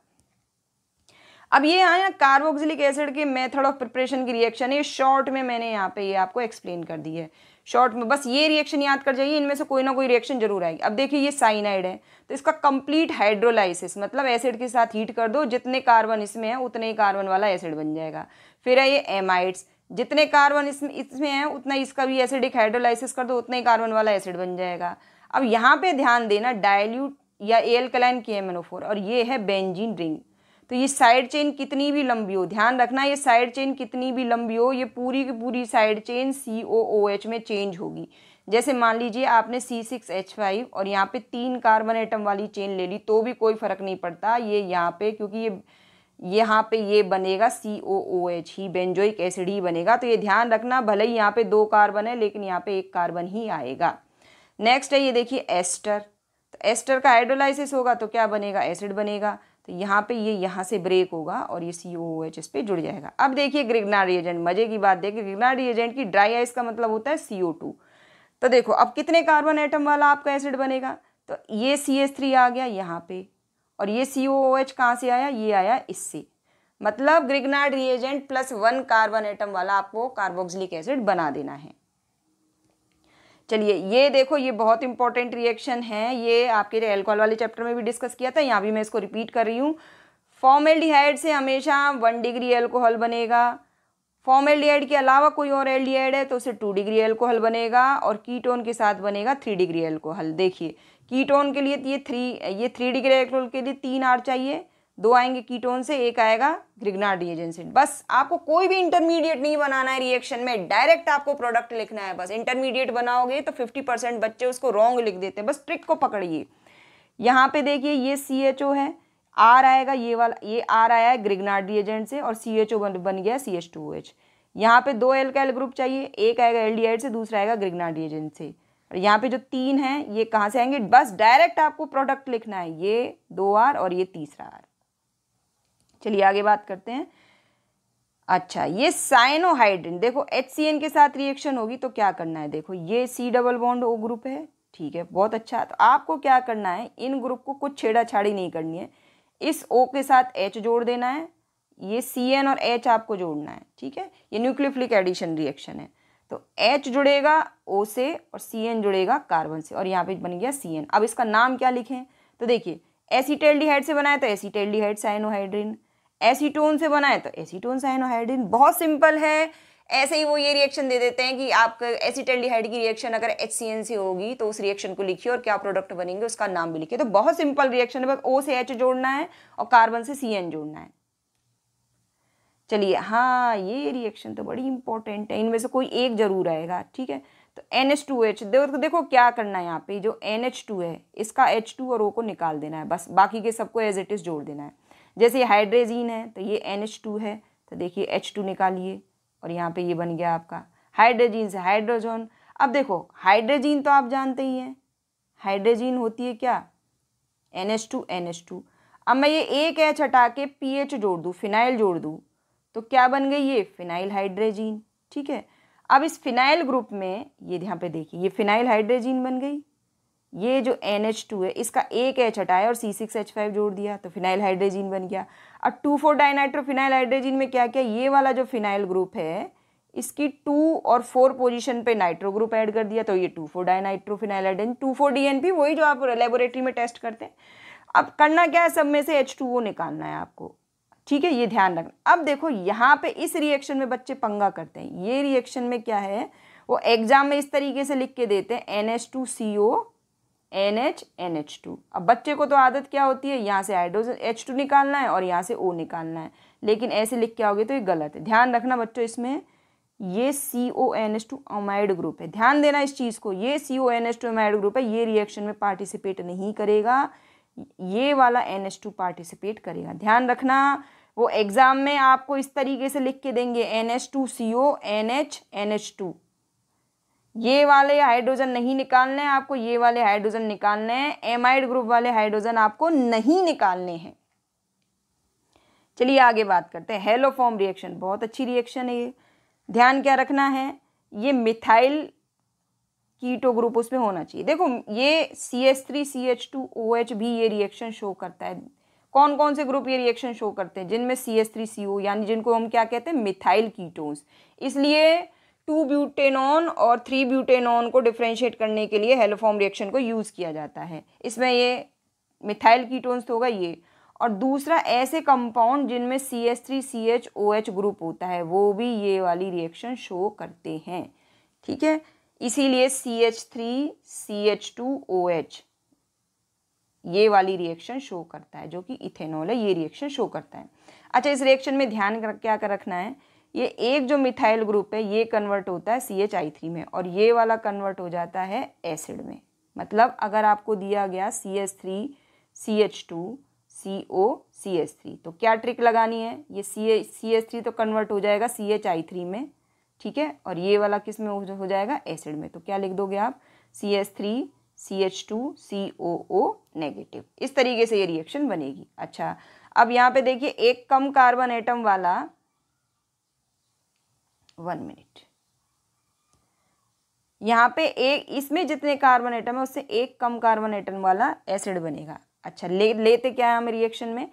Speaker 1: अब ये है कार्बोक्सिलिक एसिड के मेथड ऑफ प्रिपरेशन की रिएक्शन है, शॉर्ट में मैंने यहाँ पे ये आपको एक्सप्लेन कर दी है। शॉर्ट में बस ये रिएक्शन याद कर जाइए, इनमें से कोई ना कोई रिएक्शन जरूर आएगी। अब देखिए ये साइनाइड है तो इसका कंप्लीट हाइड्रोलाइसिस, मतलब एसिड के साथ हीट कर दो, जितने कार्बन इसमें है उतने ही कार्बन वाला एसिड बन जाएगा। फिर है ये एमाइड्स, जितने कार्बन इसमें है उतना इसका भी एसिडिक हाइड्रोलाइसिस कर दो, उतना ही कार्बन वाला एसिड बन जाएगा। अब यहाँ पे ध्यान देना, डाइल्यूट या एल्कलाइन KMnO4 और ये है बेंजीन रिंग। तो ये साइड चेन कितनी भी लंबी हो, ध्यान रखना ये साइड चेन कितनी भी लंबी हो, ये पूरी की पूरी साइड चेन COOH में चेंज होगी। जैसे मान लीजिए आपने C6H5 और यहाँ पे 3 कार्बन एटम वाली चेन ले ली तो भी कोई फर्क नहीं पड़ता, ये यहाँ पे क्योंकि ये यहाँ पे ये बनेगा COOH ही, बेंजोइक एसिड ही बनेगा। तो ये ध्यान रखना, भले ही यहाँ पे 2 कार्बन है लेकिन यहाँ पे 1 कार्बन ही आएगा। नेक्स्ट है ये देखिए एस्टर। तो एस्टर का हाइड्रोलाइसिस होगा तो क्या बनेगा, एसिड बनेगा। तो यहाँ पे ये यहाँ से ब्रेक होगा और ये COOH इस पे जुड़ जाएगा। अब देखिए ग्रिग्नार्ड रिएजेंट, मजे की बात देखिए, ग्रिग्नार्ड रिएजेंट की ड्राई आइस का मतलब होता है CO2। तो देखो अब कितने कार्बन एटम वाला आपका एसिड बनेगा, तो ये CH3 आ गया यहाँ पे और ये COOH कहाँ से आया, ये आया इससे। मतलब ग्रिग्नार्ड रिएजेंट +1 कार्बन एटम वाला आपको कार्बोक्सिलिक एसिड बना देना है। चलिए ये देखो, ये बहुत इंपॉर्टेंट रिएक्शन है, ये आपके अल्कोहल वाले चैप्टर में भी डिस्कस किया था, यहाँ भी मैं इसको रिपीट कर रही हूँ। फॉर्मेल्डिहाइड से हमेशा 1 डिग्री अल्कोहल बनेगा। फॉर्मेल्डिहाइड के अलावा कोई और एल्डिहाइड है तो उसे 2 डिग्री अल्कोहल बनेगा और कीटोन के साथ बनेगा 3 डिग्री अल्कोहल। देखिए कीटोन के लिए ये 3 डिग्री अल्कोहल के लिए 3 R चाहिए, 2 आएंगे कीटोन से, 1 आएगा ग्रिग्नार्ड रिएजेंट से। बस आपको कोई भी इंटरमीडिएट नहीं बनाना है रिएक्शन में, डायरेक्ट आपको प्रोडक्ट लिखना है। बस इंटरमीडिएट बनाओगे तो 50% बच्चे उसको रॉन्ग लिख देते हैं, बस ट्रिक को पकड़िए। यहाँ पे देखिए ये CHO है, R आएगा, ये वाला ये R आया है ग्रिग्नार्ड रिएजेंट से और CHO बन गया CH2OH। यहाँ पे 2 एल्काइल ग्रुप चाहिए, 1 आएगा एल्डिहाइड से, दूसरा आएगा ग्रिग्नार्ड रिएजेंट से। और यहाँ पे जो 3 हैं ये कहाँ से आएंगे, बस डायरेक्ट आपको प्रोडक्ट लिखना है, ये 2 R और ये तीसरा R। चलिए आगे बात करते हैं। अच्छा ये साइनोहाइड्रिन, देखो HCN के साथ रिएक्शन होगी तो क्या करना है, देखो ये C double bond O group है, ठीक है, बहुत अच्छा। तो आपको क्या करना है, इन ग्रुप को कुछ छेड़ाछाड़ी नहीं करनी है, इस O के साथ H जोड़ देना है, ये CN और H आपको जोड़ना है, ठीक है। ये न्यूक्लियोफिलिक एडिशन रिएक्शन है, तो H जुड़ेगा O से और CN जुड़ेगा कार्बन से और यहाँ पे बन गया CN। अब इसका नाम क्या लिखें, तो देखिए एसीटैल्डिहाइड से बनाए तो एसीटैल्डिहाइड साइनोहाइड्रिन, एसीटोन से बनाए तो एसीटोन साइनोहाइड्रिन। बहुत सिंपल है, ऐसे ही वो ये रिएक्शन दे देते हैं कि आपका एसीटैल्डिहाइड की रिएक्शन अगर HCN से होगी तो उस रिएक्शन को लिखिए और क्या प्रोडक्ट बनेंगे उसका नाम भी लिखिए। तो बहुत सिंपल रिएक्शन है, बस O से H जोड़ना है और कार्बन से CN जोड़ना है। चलिए हाँ ये रिएक्शन तो बड़ी इंपॉर्टेंट है, इनमें से कोई एक जरूर आएगा, ठीक है। तो NH2H देखो क्या करना है, यहाँ पे जो NH2 है इसका H2 और O को निकाल देना है, बस बाकी के सबको एज इट इज जोड़ देना है। जैसे ये हाइड्रेजीन है तो ये NH2 है, तो देखिए H2 निकालिए और यहाँ पे ये बन गया आपका हाइड्रोजीन से हाइड्रोजन। अब देखो हाइड्रोजीन तो आप जानते ही हैं, हाइड्रोजीन होती है क्या, NH2। अब मैं ये एक H हटा के PH जोड़ दूँ, फिनाइल जोड़ दूँ, तो क्या बन गई, ये फिनाइल हाइड्रोजीन, ठीक है। अब इस फिनाइल ग्रुप में ये यहाँ पे देखिए ये फिनाइल हाइड्रोजीन बन गई, ये जो NH2 है इसका एक H हटाया और C6H5 जोड़ दिया तो फिनाइल हाइड्रोजीन बन गया। अब 2,4 डाइनाइट्रो फिनाइल हाइड्रोजीन में क्या किया, ये वाला जो फिनाइल ग्रुप है इसकी 2 और 4 पोजीशन पे नाइट्रो ग्रुप ऐड कर दिया तो ये 2,4 डाइनाइट्रो फिनाइल हाइड्रोजीन, 2,4 DNP, वही जो आप लेबोरेटरी में टेस्ट करते हैं। अब करना क्या है, सब में से H2O निकालना है आपको, ठीक है, ये ध्यान रखना। अब देखो यहाँ पे इस रिएक्शन में बच्चे पंगा करते हैं, ये रिएक्शन में क्या है वो एग्जाम में इस तरीके से लिख के देते हैं NH2CO NH2। अब बच्चे को तो आदत क्या होती है, यहाँ से हाइड्रोजन H2 निकालना है और यहाँ से O निकालना है, लेकिन ऐसे लिख के आओगे तो ये गलत है। ध्यान रखना बच्चों, इसमें ये CONH2 अमाइड ग्रुप है, ध्यान देना इस चीज़ को, ये CONH2 अमाइड ग्रुप है, ये रिएक्शन में पार्टिसिपेट नहीं करेगा, ये वाला NH2 पार्टिसिपेट करेगा। ध्यान रखना, वो एग्जाम में आपको इस तरीके से लिख के देंगे NH2CO NH2, ये वाले हाइड्रोजन नहीं निकालने हैं आपको, ये वाले हाइड्रोजन निकालने हैं, एमाइड ग्रुप वाले हाइड्रोजन आपको नहीं निकालने हैं। चलिए आगे बात करते हैं हेलोफॉर्म रिएक्शन, बहुत अच्छी रिएक्शन है ये। ध्यान क्या रखना है, ये मिथाइल कीटो ग्रुप उसमें होना चाहिए। देखो ये CH3CH2OH भी ये रिएक्शन शो करता है। कौन कौन से ग्रुप ये रिएक्शन शो करते हैं, जिनमें CH3CO यानी जिनको हम क्या कहते हैं मिथाइल कीटोन्स। इसलिए 2 ब्यूटेनॉन और 3 ब्यूटेनॉन को डिफ्रेंशिएट करने के लिए हेलोफॉर्म रिएक्शन को यूज़ किया जाता है। इसमें ये मिथाइल कीटोन्स तो होगा ये, और दूसरा ऐसे कंपाउंड जिनमें CH3CHOH ग्रुप होता है वो भी ये वाली रिएक्शन शो करते हैं, ठीक है। इसीलिए CH3CH2OH ये वाली रिएक्शन शो करता है, जो कि इथेनॉल है, ये रिएक्शन शो करता है। अच्छा, इस रिएक्शन में ध्यान क्या कर रखना है, ये एक जो मिथाइल ग्रुप है ये कन्वर्ट होता है CH3 में, और ये वाला कन्वर्ट हो जाता है एसिड में। मतलब अगर आपको दिया गया CH3 CH2 CO CH3, तो क्या ट्रिक लगानी है, ये CH3 तो कन्वर्ट हो जाएगा CHI3 में, ठीक है, और ये वाला किस में हो जाएगा, एसिड में। तो क्या लिख दोगे आप, CH3 CH2 COO नेगेटिव। इस तरीके से ये रिएक्शन बनेगी। अच्छा, अब यहाँ पे देखिए एक कम कार्बन एटम वाला, 1 मिनट, यहाँ पे एक, इसमें जितने कार्बन एटम है उससे एक कम कार्बन एटम वाला एसिड बनेगा। अच्छा, लेते क्या है हम रिएक्शन में,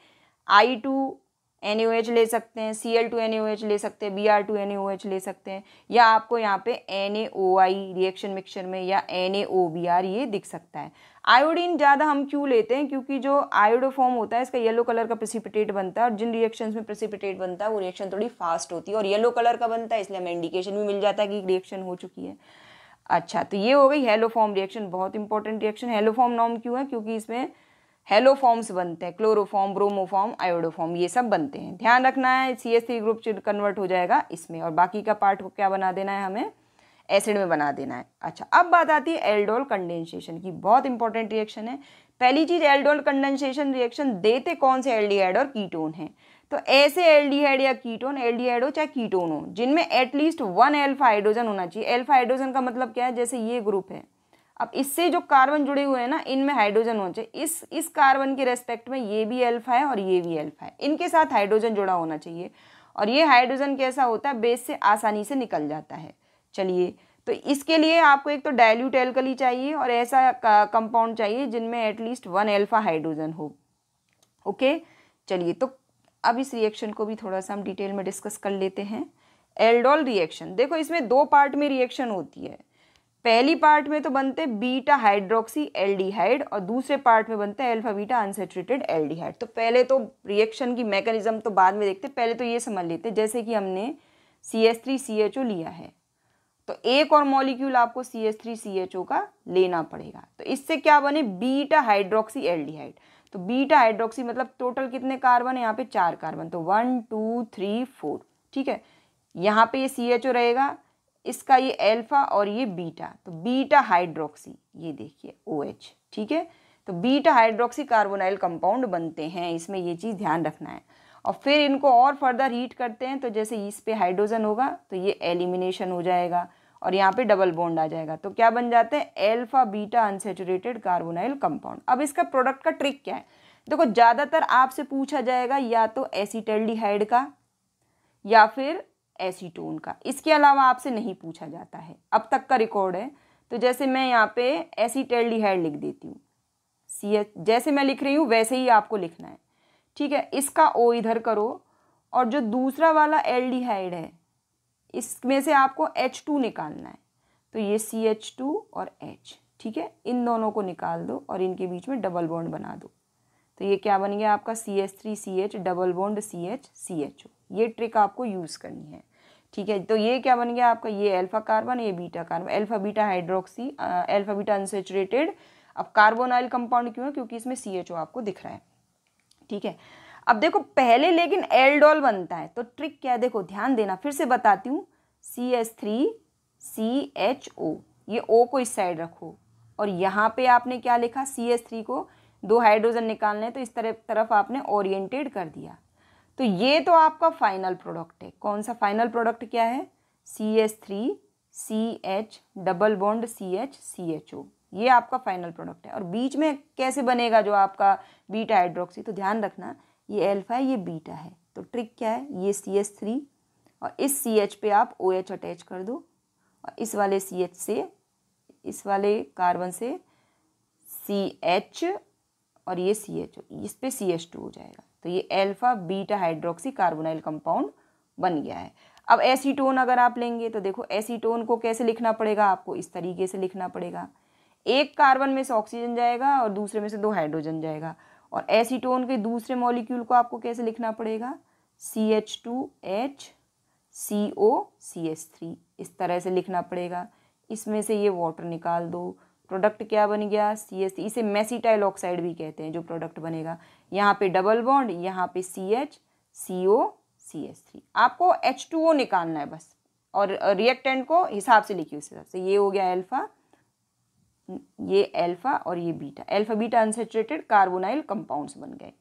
Speaker 1: I2NaOH ले सकते हैं, Cl2NaOH ले सकते हैं, Br2NaOH ले सकते हैं, या आपको यहाँ पे NaOI रिएक्शन मिक्सचर में या NaOBr ये दिख सकता है। आयोडीन ज़्यादा हम क्यों लेते हैं, क्योंकि जो आयोडोफॉर्म होता है इसका येलो कलर का प्रेसिपिटेट बनता है, और जिन रिएक्शंस में प्रेसिपिटेट बनता है वो रिएक्शन थोड़ी फास्ट होती है और येलो कलर का बनता है, इसलिए हमें इंडिकेशन भी मिल जाता है कि रिएक्शन हो चुकी है। अच्छा, तो ये हो गई हेलोफॉर्म रिएक्शन, बहुत इंपॉर्टेंट रिएक्शन। हेलोफॉर्म नाम क्यों है, क्योंकि इसमें हेलोफॉर्म्स बनते हैं, क्लोरोफॉर्म, ब्रोमोफॉर्म, आयोडोफॉर्म, ये सब बनते हैं। ध्यान रखना है, CH3 ग्रुप कन्वर्ट हो जाएगा इसमें, और बाकी का पार्ट को क्या बना देना है, हमें एसिड में बना देना है। अच्छा, अब बात आती है एल्डोल कंडेंसेशन की, बहुत इंपॉर्टेंट रिएक्शन है। पहली चीज, एल्डोल कंडेंसेशन रिएक्शन देते कौन से एल्डिहाइड और कीटोन है, तो ऐसे एल्डिहाइड या कीटोन, एल्डिहाइड हो चाहे कीटोन हो, जिनमें एटलीस्ट 1 अल्फा हाइड्रोजन होना चाहिए। अल्फा हाइड्रोजन का मतलब क्या है, जैसे ये ग्रुप है, अब इससे जो कार्बन जुड़े हुए हैं ना, इनमें हाइड्रोजन होना चाहिए। इस कार्बन के रेस्पेक्ट में ये भी अल्फा है और ये भी अल्फा है, इनके साथ हाइड्रोजन जुड़ा होना चाहिए। और ये हाइड्रोजन कैसा होता है, बेस से आसानी से निकल जाता है। चलिए, तो इसके लिए आपको एक तो डाइल्यूट एल्कली चाहिए और ऐसा कंपाउंड चाहिए जिनमें एटलीस्ट 1 अल्फा हाइड्रोजन हो। ओके, चलिए, तो अब इस रिएक्शन को भी थोड़ा सा हम डिटेल में डिस्कस कर लेते हैं। एल्डोल रिएक्शन, देखो इसमें 2 पार्ट में रिएक्शन होती है। पहली पार्ट में तो बनते बीटा हाइड्रोक्सी एल्डिहाइड और दूसरे पार्ट में बनते हैं अल्फा बीटा अनसैचुरेटेड एल्डिहाइड। तो पहले तो रिएक्शन की मैकेनिज्म तो बाद में देखते, पहले तो ये समझ लेते, जैसे कि हमने CH3CHO लिया है, तो एक और मॉलिक्यूल आपको CH3CHO का लेना पड़ेगा, तो इससे क्या बने, बीटा हाइड्रोक्सी एल्डिहाइड। तो बीटा हाइड्रोक्सी मतलब टोटल कितने कार्बन है, यहाँ पे 4 कार्बन, तो 1 2 3 4, ठीक है। यहाँ पे ये CHO रहेगा, इसका ये अल्फा और ये बीटा, तो बीटा हाइड्रोक्सी, ये देखिए OH, ठीक है। तो बीटा हाइड्रोक्सी कार्बोनाइल कंपाउंड बनते हैं, इसमें ये चीज़ ध्यान रखना है। और फिर इनको और फर्दर हीट करते हैं, तो जैसे इस पे हाइड्रोजन होगा तो ये एलिमिनेशन हो जाएगा और यहाँ पे डबल बॉन्ड आ जाएगा, तो क्या बन जाते हैं, alpha beta unsaturated carbonyl compound. अब इसका प्रोडक्ट का ट्रिक क्या है, देखो ज़्यादातर आपसे पूछा जाएगा या तो एसीटल्डिहाइड का या फिर एसीटोन का, इसके अलावा आपसे नहीं पूछा जाता है, अब तक का रिकॉर्ड है। तो जैसे मैं यहाँ पे एसीटल्डिहाइड लिख देती हूँ, जैसे मैं लिख रही हूँ वैसे ही आपको लिखना है, ठीक है। इसका O इधर करो, और जो दूसरा वाला एल्डिहाइड है इसमें से आपको H2 निकालना है, तो ये CH2 और H, ठीक है, इन दोनों को निकाल दो और इनके बीच में डबल बॉन्ड बना दो, तो ये क्या बन गया आपका CH3CH double bond CH CHO। ये ट्रिक आपको यूज़ करनी है, ठीक है। तो ये क्या बन गया आपका, ये अल्फा कार्बन, ये beta carbon, alpha beta hydroxy, alpha beta unsaturated. अब कार्बोनाइल कंपाउंड क्यों है, क्योंकि इसमें CHO आपको दिख रहा है, ठीक है। अब देखो पहले लेकिन एल्डोल बनता है, तो ट्रिक क्या है, देखो ध्यान देना, फिर से बताती हूँ, CH3CHO, ये O को इस साइड रखो, और यहाँ पे आपने क्या लिखा, CH3 को 2 हाइड्रोजन निकालने हैं, तो इस तरफ आपने ओरिएंटेड कर दिया। तो ये तो आपका फाइनल प्रोडक्ट है। कौन सा फाइनल प्रोडक्ट क्या है, CH3CH double bond CH CHO, ये आपका फाइनल प्रोडक्ट है। और बीच में कैसे बनेगा जो आपका बीटा हाइड्रोक्सी, तो ध्यान रखना, ये अल्फा है, ये बीटा है, तो ट्रिक क्या है, ये CH3 और इस CH पे आप OH अटैच कर दो, और इस वाले CH से, इस वाले कार्बन से CH और ये CHO, इस पे CH2 हो जाएगा, तो ये alpha beta hydroxy carbonyl compound बन गया है। अब एसीटोन अगर आप लेंगे, तो देखो एसीटोन को कैसे लिखना पड़ेगा, आपको इस तरीके से लिखना पड़ेगा, एक कार्बन में से ऑक्सीजन जाएगा और दूसरे में से 2 हाइड्रोजन जाएगा, और एसीटोन के दूसरे मॉलिक्यूल को आपको कैसे लिखना पड़ेगा, CH2H CO CH3, इस तरह से लिखना पड़ेगा। इसमें से ये वाटर निकाल दो, प्रोडक्ट क्या बन गया, CH3। इसे मेसिटाइल ऑक्साइड भी कहते हैं जो प्रोडक्ट बनेगा। यहाँ पे डबल बॉन्ड, यहाँ पे CH CO CH3। आपको H2O निकालना है बस, और रिएक्टेंट को हिसाब से लिखिए उस हिसाब से। ये हो गया अल्फा, ये अल्फा और ये beta. Alpha beta unsaturated carbonyl compounds बन गए।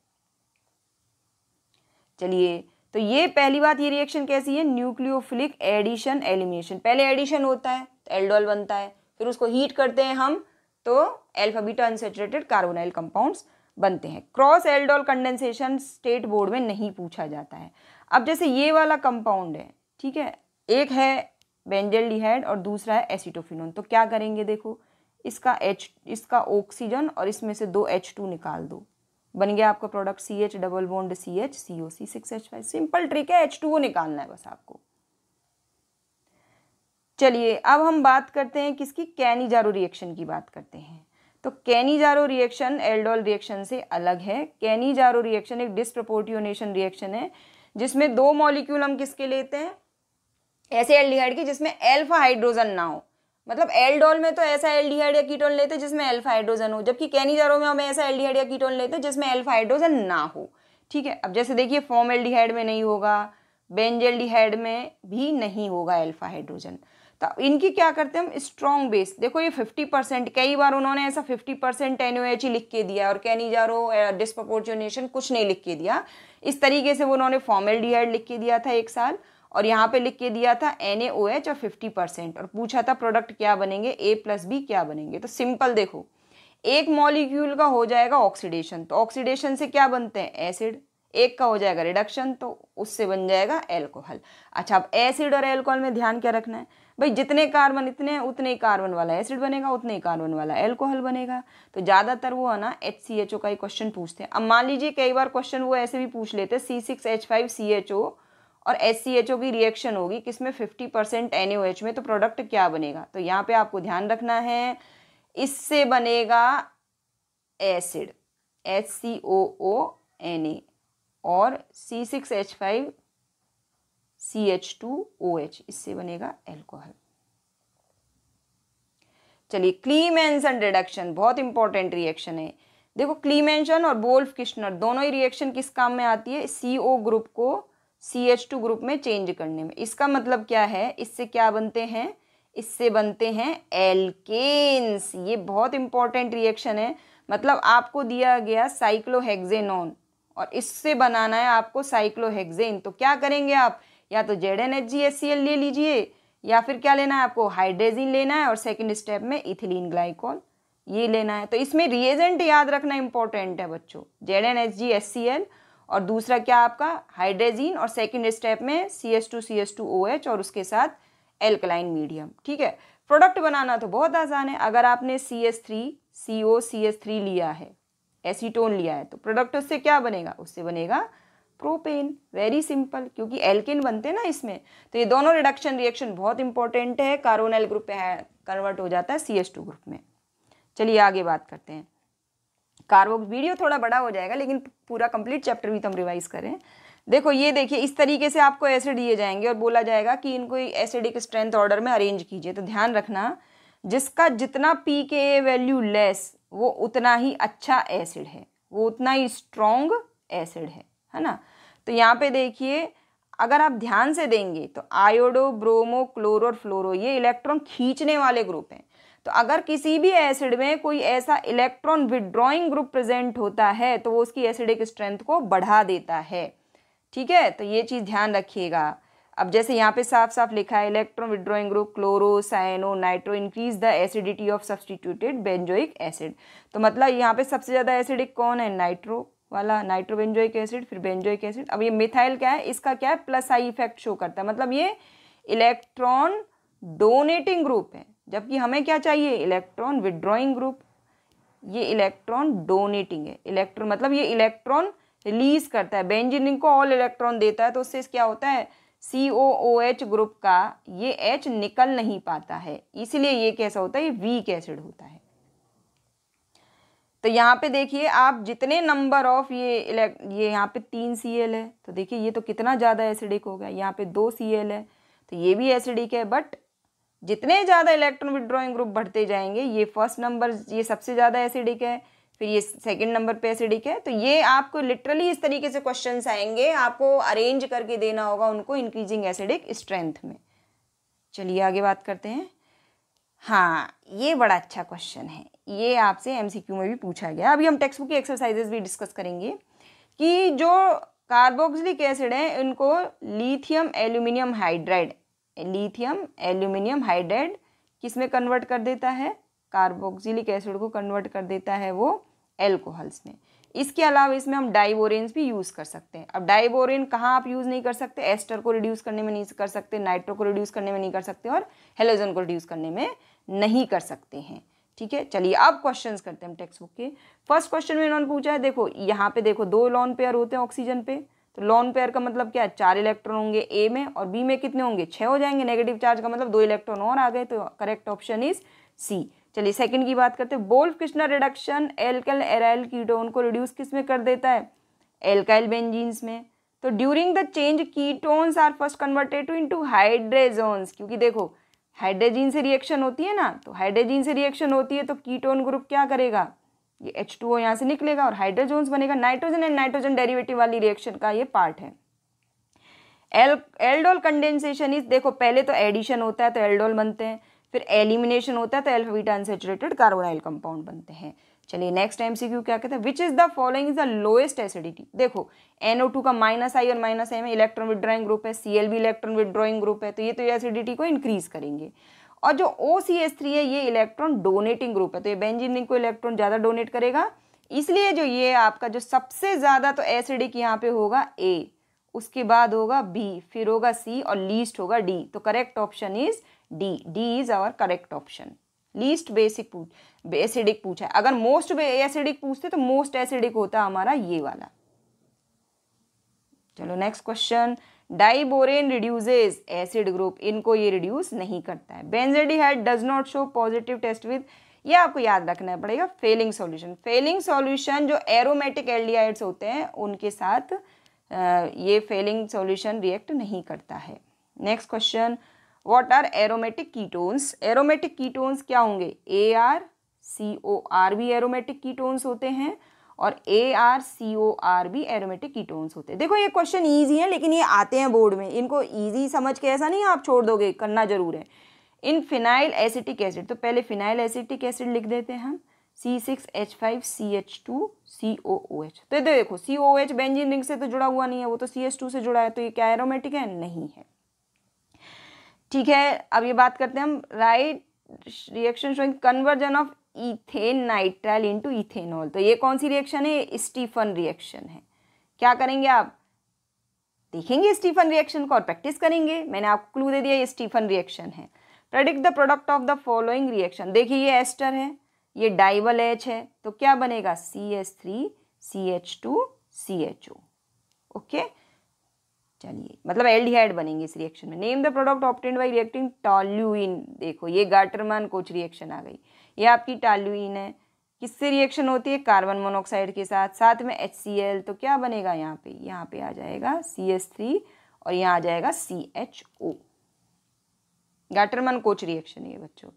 Speaker 1: चलिए, तो ये पहली बात, ये रिएक्शन कैसी है, न्यूक्लियोफिलिक एडिशन एलिमिनेशन। पहले एडिशन होता है तो एल्डोल बनता है, फिर उसको हीट करते हैं हम तो alpha beta unsaturated carbonyl compounds बनते हैं। Cross aldol condensation state board में नहीं पूछा जाता है। अब जैसे ये वाला कंपाउंड है, ठीक है, एक है बेंजल्डिहाइड और दूसरा है एसीटोफिनोन, तो क्या करेंगे, देखो इसका ऑक्सीजन और इसमें से 2 H2 निकाल दो, बन गया आपका product CH double bond CH COC 6H5। Simple trick है, H2O निकालना है बस आपको। चलिए, अब हम बात करते हैं किसकी, कैनिजारो रिएक्शन की बात करते हैं। तो कैनिजारो रिएक्शन एल्डोल रिएक्शन से अलग है। कैनिजारो रिएक्शन एक डिस्प्रपोर्टियोनेशन रिएक्शन है जिसमें 2 मॉलिक्यूल हम किसके लेते हैं, ऐसे एल्डिहाइड की जिसमें अल्फा हाइड्रोजन ना हो। मतलब एल्डोल में तो ऐसा एल्डिहाइड या कीटोन लेते हैं जिसमें अल्फा हाइड्रोजन हो, जबकि कैनिजारो में हम ऐसा एल्डिहाइड या कीटोन लेते हैं जिसमें अल्फा हाइड्रोजन ना हो। ठीक है, अब जैसे देखिए फॉर्मल्डिहाइड में नहीं होगा, बेंजल्डिहाइड में भी नहीं होगा अल्फा हाइड्रोजन। तो इनकी क्या करते हैं हम, स्ट्रॉन्ग बेस। देखो ये 50%, कई बार उन्होंने ऐसा 50% NaOH ही लिख के दिया और कैनिजारो डिस्प्रपोर्शनेशन कुछ नहीं लिख के दिया। इस तरीके से उन्होंने फॉर्मल्डिहाइड लिख के दिया था एक साल, और यहाँ पे लिख के दिया था NaOH और 50%, और पूछा था प्रोडक्ट क्या बनेंगे, A+B क्या बनेंगे। तो सिंपल देखो, एक मॉलिक्यूल का हो जाएगा ऑक्सीडेशन, तो ऑक्सीडेशन से क्या बनते हैं, एसिड। एक का हो जाएगा रिडक्शन, तो उससे बन जाएगा एल्कोहल। अच्छा, अब एसिड और एल्कोहल में ध्यान क्या रखना है भाई, जितने कार्बन इतने हैं उतने ही कार्बन वाला एसिड बनेगा, उतने ही कार्बन वाला एल्कोहल बनेगा। तो ज़्यादातर वो है ना HCHO का ही क्वेश्चन पूछते हैं। अब मान लीजिए कई बार क्वेश्चन वो ऐसे भी पूछ लेते हैं, C6H5CHO और HCHO की रिएक्शन होगी किसमें, 50% NaOH में, तो प्रोडक्ट क्या बनेगा। तो यहाँ पे आपको ध्यान रखना है, इससे बनेगा एसिड HCOONA और C6H5CH2OH, इससे बनेगा एल्कोहल। चलिए, क्लीमेंसन रिडक्शन बहुत इंपॉर्टेंट रिएक्शन है। देखो क्लीमेंसन और वोल्फ किश्नर दोनों ही रिएक्शन किस काम में आती है, CO ग्रुप को CH2 ग्रुप में चेंज करने में। इसका मतलब क्या है, इससे क्या बनते हैं, इससे बनते हैं एल्केन्स। ये बहुत इंपॉर्टेंट रिएक्शन है। मतलब आपको दिया गया साइक्लोहेक्सेनॉन और इससे बनाना है आपको साइक्लोहेक्सेन, तो क्या करेंगे आप, या तो ZnHgHCl ले लीजिए, या फिर क्या लेना है आपको, हाइड्रेजिन लेना है, और सेकंड स्टेप में इथिलीन ग्लाइकॉल ये लेना है। तो इसमें रिएजेंट याद रखना इंपॉर्टेंट है बच्चों, ZnHgHCl और दूसरा क्या आपका हाइड्रेजिन, और सेकंड स्टेप में CH2CH2OH और उसके साथ एल्कलाइन मीडियम। ठीक है, प्रोडक्ट बनाना तो बहुत आसान है। अगर आपने CH3COCH3 लिया है, एसीटोन लिया है, तो प्रोडक्ट उससे क्या बनेगा, उससे बनेगा प्रोपेन। वेरी सिंपल, क्योंकि एल्केन बनते हैं ना इसमें। तो ये दोनों रिडक्शन रिएक्शन बहुत इंपॉर्टेंट है, कार्बोनाइल ग्रुप पे है कन्वर्ट हो जाता है CH2 ग्रुप में। चलिए आगे बात करते हैं। कार्बोक्स वीडियो थोड़ा बड़ा हो जाएगा लेकिन पूरा कंप्लीट चैप्टर भी तो हम रिवाइज करें। देखो ये देखिए, इस तरीके से आपको एसिड दिए जाएंगे और बोला जाएगा कि इनको एसिडिक स्ट्रेंथ ऑर्डर में अरेंज कीजिए। तो ध्यान रखना, जिसका जितना pKa वैल्यू लेस वो उतना ही अच्छा एसिड है, वो उतना ही स्ट्रॉन्ग एसिड है ना। तो यहाँ पे देखिए, अगर आप ध्यान से देंगे तो आयोडो, ब्रोमो, क्लोरो और फ्लोरो ये इलेक्ट्रॉन खींचने वाले ग्रुप हैं। तो अगर किसी भी एसिड में कोई ऐसा इलेक्ट्रॉन विड्रॉइंग ग्रुप प्रेजेंट होता है तो वो उसकी एसिडिक स्ट्रेंथ को बढ़ा देता है। ठीक है, तो ये चीज़ ध्यान रखिएगा। अब जैसे यहाँ पे साफ साफ लिखा है, electron withdrawing group chloro, cyano, nitro increase the acidity of substituted benzoic acid. तो मतलब यहाँ पे सबसे ज़्यादा एसिडिक कौन है, नाइट्रो वाला, नाइट्रो बेंजोइक एसिड, फिर बेंजोइक एसिड। अब ये मिथाइल क्या है, इसका क्या है, प्लस आई इफेक्ट शो करता है, मतलब ये इलेक्ट्रॉन डोनेटिंग ग्रुप है, जबकि हमें क्या चाहिए, इलेक्ट्रॉन विड्रॉइंग ग्रुप। ये इलेक्ट्रॉन डोनेटिंग है, इलेक्ट्रॉन मतलब ये इलेक्ट्रॉन रिलीज करता है, बेंजीन को ऑल इलेक्ट्रॉन देता है, तो उससे क्या होता है, COOH ग्रुप का ये H निकल नहीं पाता है, इसलिए ये कैसा होता है, ये वीक एसिड होता है। तो यहाँ पे देखिए आप जितने नंबर ऑफ ये यहाँ पे 3 Cl है, तो देखिए ये तो कितना ज़्यादा एसिडिक हो गया। यहाँ पे 2 Cl है तो ये भी एसिडिक है, बट जितने ज़्यादा इलेक्ट्रॉन विड्रॉइंग ग्रुप बढ़ते जाएंगे, ये फर्स्ट नंबर ये सबसे ज़्यादा एसिडिक है, फिर ये सेकंड नंबर पे एसिडिक है, तो ये आपको लिटरली इस तरीके से क्वेश्चंस आएंगे, आपको अरेंज करके देना होगा उनको इंक्रीजिंग एसिडिक स्ट्रेंथ में। चलिए आगे बात करते हैं। हाँ, ये बड़ा अच्छा क्वेश्चन है, ये आपसे एमसीक्यू में भी पूछा गया। अभी हम टेक्स्ट बुक की एक्सरसाइजेस भी डिस्कस करेंगे कि जो कार्बोक्सिलिक एसिड है इनको लिथियम एल्यूमिनियम हाइड्राइड किस में कन्वर्ट कर देता है, कार्बोक्सिलिक एसिड को कन्वर्ट कर देता है वो एल्कोहल्स में। इसके अलावा इसमें हम डाइबोरेन्स भी यूज़ कर सकते हैं। अब डाइबोरेन कहाँ आप यूज़ नहीं कर सकते, एस्टर को रिड्यूस करने में नहीं कर सकते, नाइट्रो को रिड्यूस करने में नहीं कर सकते, और हेलोजन को रिड्यूस करने में नहीं कर सकते हैं। ठीक है, चलिए अब क्वेश्चंस करते हैं हम टेक्स्ट बुक के। फर्स्ट क्वेश्चन में इन्होंने पूछा है, देखो यहाँ पे देखो 2 लॉन पेयर होते हैं ऑक्सीजन पे, तो लॉन पेयर का मतलब क्या है, 4 इलेक्ट्रॉन होंगे ए में, और बी में कितने होंगे, 6 हो जाएंगे। नेगेटिव चार्ज का मतलब 2 इलेक्ट्रॉन और आ गए, तो करेक्ट ऑप्शन इज सी। चलिए सेकंड की बात करते हैं। Wolff Kishner reduction alkyl aryl ketone को रिड्यूस किस में कर देता है, एल्काइल बेंजीन्स में। तो during the change ketones are first converted to into hydrazones, क्योंकि देखो हाइड्रोजन से रिएक्शन होती है ना, तो हाइड्रोजन से रिएक्शन होती है तो कीटोन ग्रुप क्या करेगा, ये H2O यहाँ से निकलेगा और हाइड्रोजोन्स बनेगा। नाइट्रोजन एंड नाइट्रोजन डेरिवेटिव वाली रिएक्शन का ये पार्ट है। एल्डोल कंडेंसेशन इज, देखो पहले तो एडिशन होता है तो एल्डोल बनते हैं, फिर एलिमिनेशन होता है तो alpha beta unsaturated carbonyl compound बनते हैं। चलिए नेक्स्ट एमसीक्यू क्या कहते हैं, which is the following is the lowest acidity. देखो NO2 का -I और -I में इलेक्ट्रॉन विड्रॉइंग ग्रुप है, Cl भी इलेक्ट्रॉन विड्रॉइंग ग्रुप है, तो ये तो एसिडिटी को इंक्रीज करेंगे। और जो OCH3 है ये इलेक्ट्रॉन डोनेटिंग ग्रुप है, तो ये बेंजीन रिंग को इलेक्ट्रॉन ज़्यादा डोनेट करेगा, इसलिए जो ये आपका जो सबसे ज़्यादा तो एसिडिक यहाँ पे होगा A, उसके बाद होगा B, फिर होगा C और लीस्ट होगा D। तो correct option is D is our correct option. Least acidic पूछा है, अगर मोस्ट एसिडिक पूछते तो मोस्ट एसिडिक होता हमारा ये वाला। चलो next question. Diborane reduces acid group, इनको ये रिड्यूस नहीं करता है। Benzaldehyde does not show positive test with, ये आपको याद रखना पड़ेगा, फेलिंग सॉल्यूशन। फेलिंग सॉल्यूशन जो एरोमेटिक एल्डिहाइड्स होते हैं उनके साथ ये फेलिंग सॉल्यूशन रिएक्ट नहीं करता है। Next question, what are aromatic ketones. Aromatic ketones क्या होंगे, ArCOR भी एरोमेटिक कीटोन्स होते हैं और ArCOR भी एरोमेटिक कीटोन्स होते हैं। देखो ये क्वेश्चन इजी है लेकिन ये आते हैं बोर्ड में, इनको इजी समझ के ऐसा नहीं आप छोड़ दोगे, करना जरूर है। इन फिनाइल एसिटिक एसिड, तो पहले फिनाइल एसिटिक एसिड लिख देते हैं हम, C6H5CH2COOH। तो देखो COOH बेंजीन रिंग से तो जुड़ा हुआ नहीं है, वो तो CH2 से जुड़ा है, तो ये क्या एरोमेटिक है, नहीं है। ठीक है, अब ये बात करते हैं हम, right reaction showing conversion of ethane nitrile into ethanol. तो ये कौन सी रिएक्शन है, स्टीफन रिएक्शन है। क्या करेंगे आप, देखेंगे स्टीफन रिएक्शन को और प्रैक्टिस करेंगे। मैंने आपको क्लू दे दिया, ये स्टीफन रिएक्शन है। Predict the product of the following reaction. देखिए ये एस्टर है, ये डाइबल H है, तो क्या बनेगा, CH3CH2CHO। ओके, चलिए मतलब एल्डिहाइड बनेंगे इस रिएक्शन में। Name the product obtained by reacting toluene. देखो ये गाटरमान कोच रिएक्शन आ गई, ये आपकी टॉल्यूइन है, किससे रिएक्शन होती है, कार्बन मोनोऑक्साइड के साथ, साथ में HCl, तो क्या बनेगा यहाँ पे आ जाएगा CH3 और यहाँ आ जाएगा CHO। गाटरमान कोच रिएक्शन है ये बच्चों,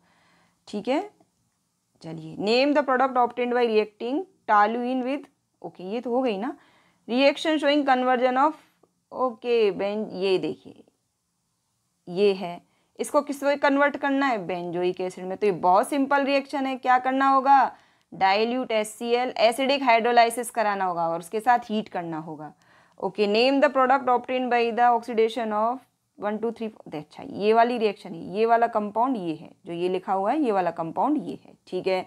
Speaker 1: ठीक है। चलिए name the product obtained by reacting toluene with, okay ये तो हो गई ना। Reaction showing conversion of, okay Ben, ये देखिए ये है, इसको किस में कन्वर्ट करना है, बेंजोइक एसिड में। तो ये बहुत सिंपल रिएक्शन है, क्या करना होगा, डाइल्यूट HCl, एसिडिक हाइड्रोलाइसिस कराना होगा और उसके साथ हीट करना होगा। Okay, name the product obtained by the oxidation of 1 2 3 4। अच्छा ये वाली रिएक्शन है, ये वाला कंपाउंड ये है, जो ये लिखा हुआ है ये वाला कंपाउंड ये है, ठीक है।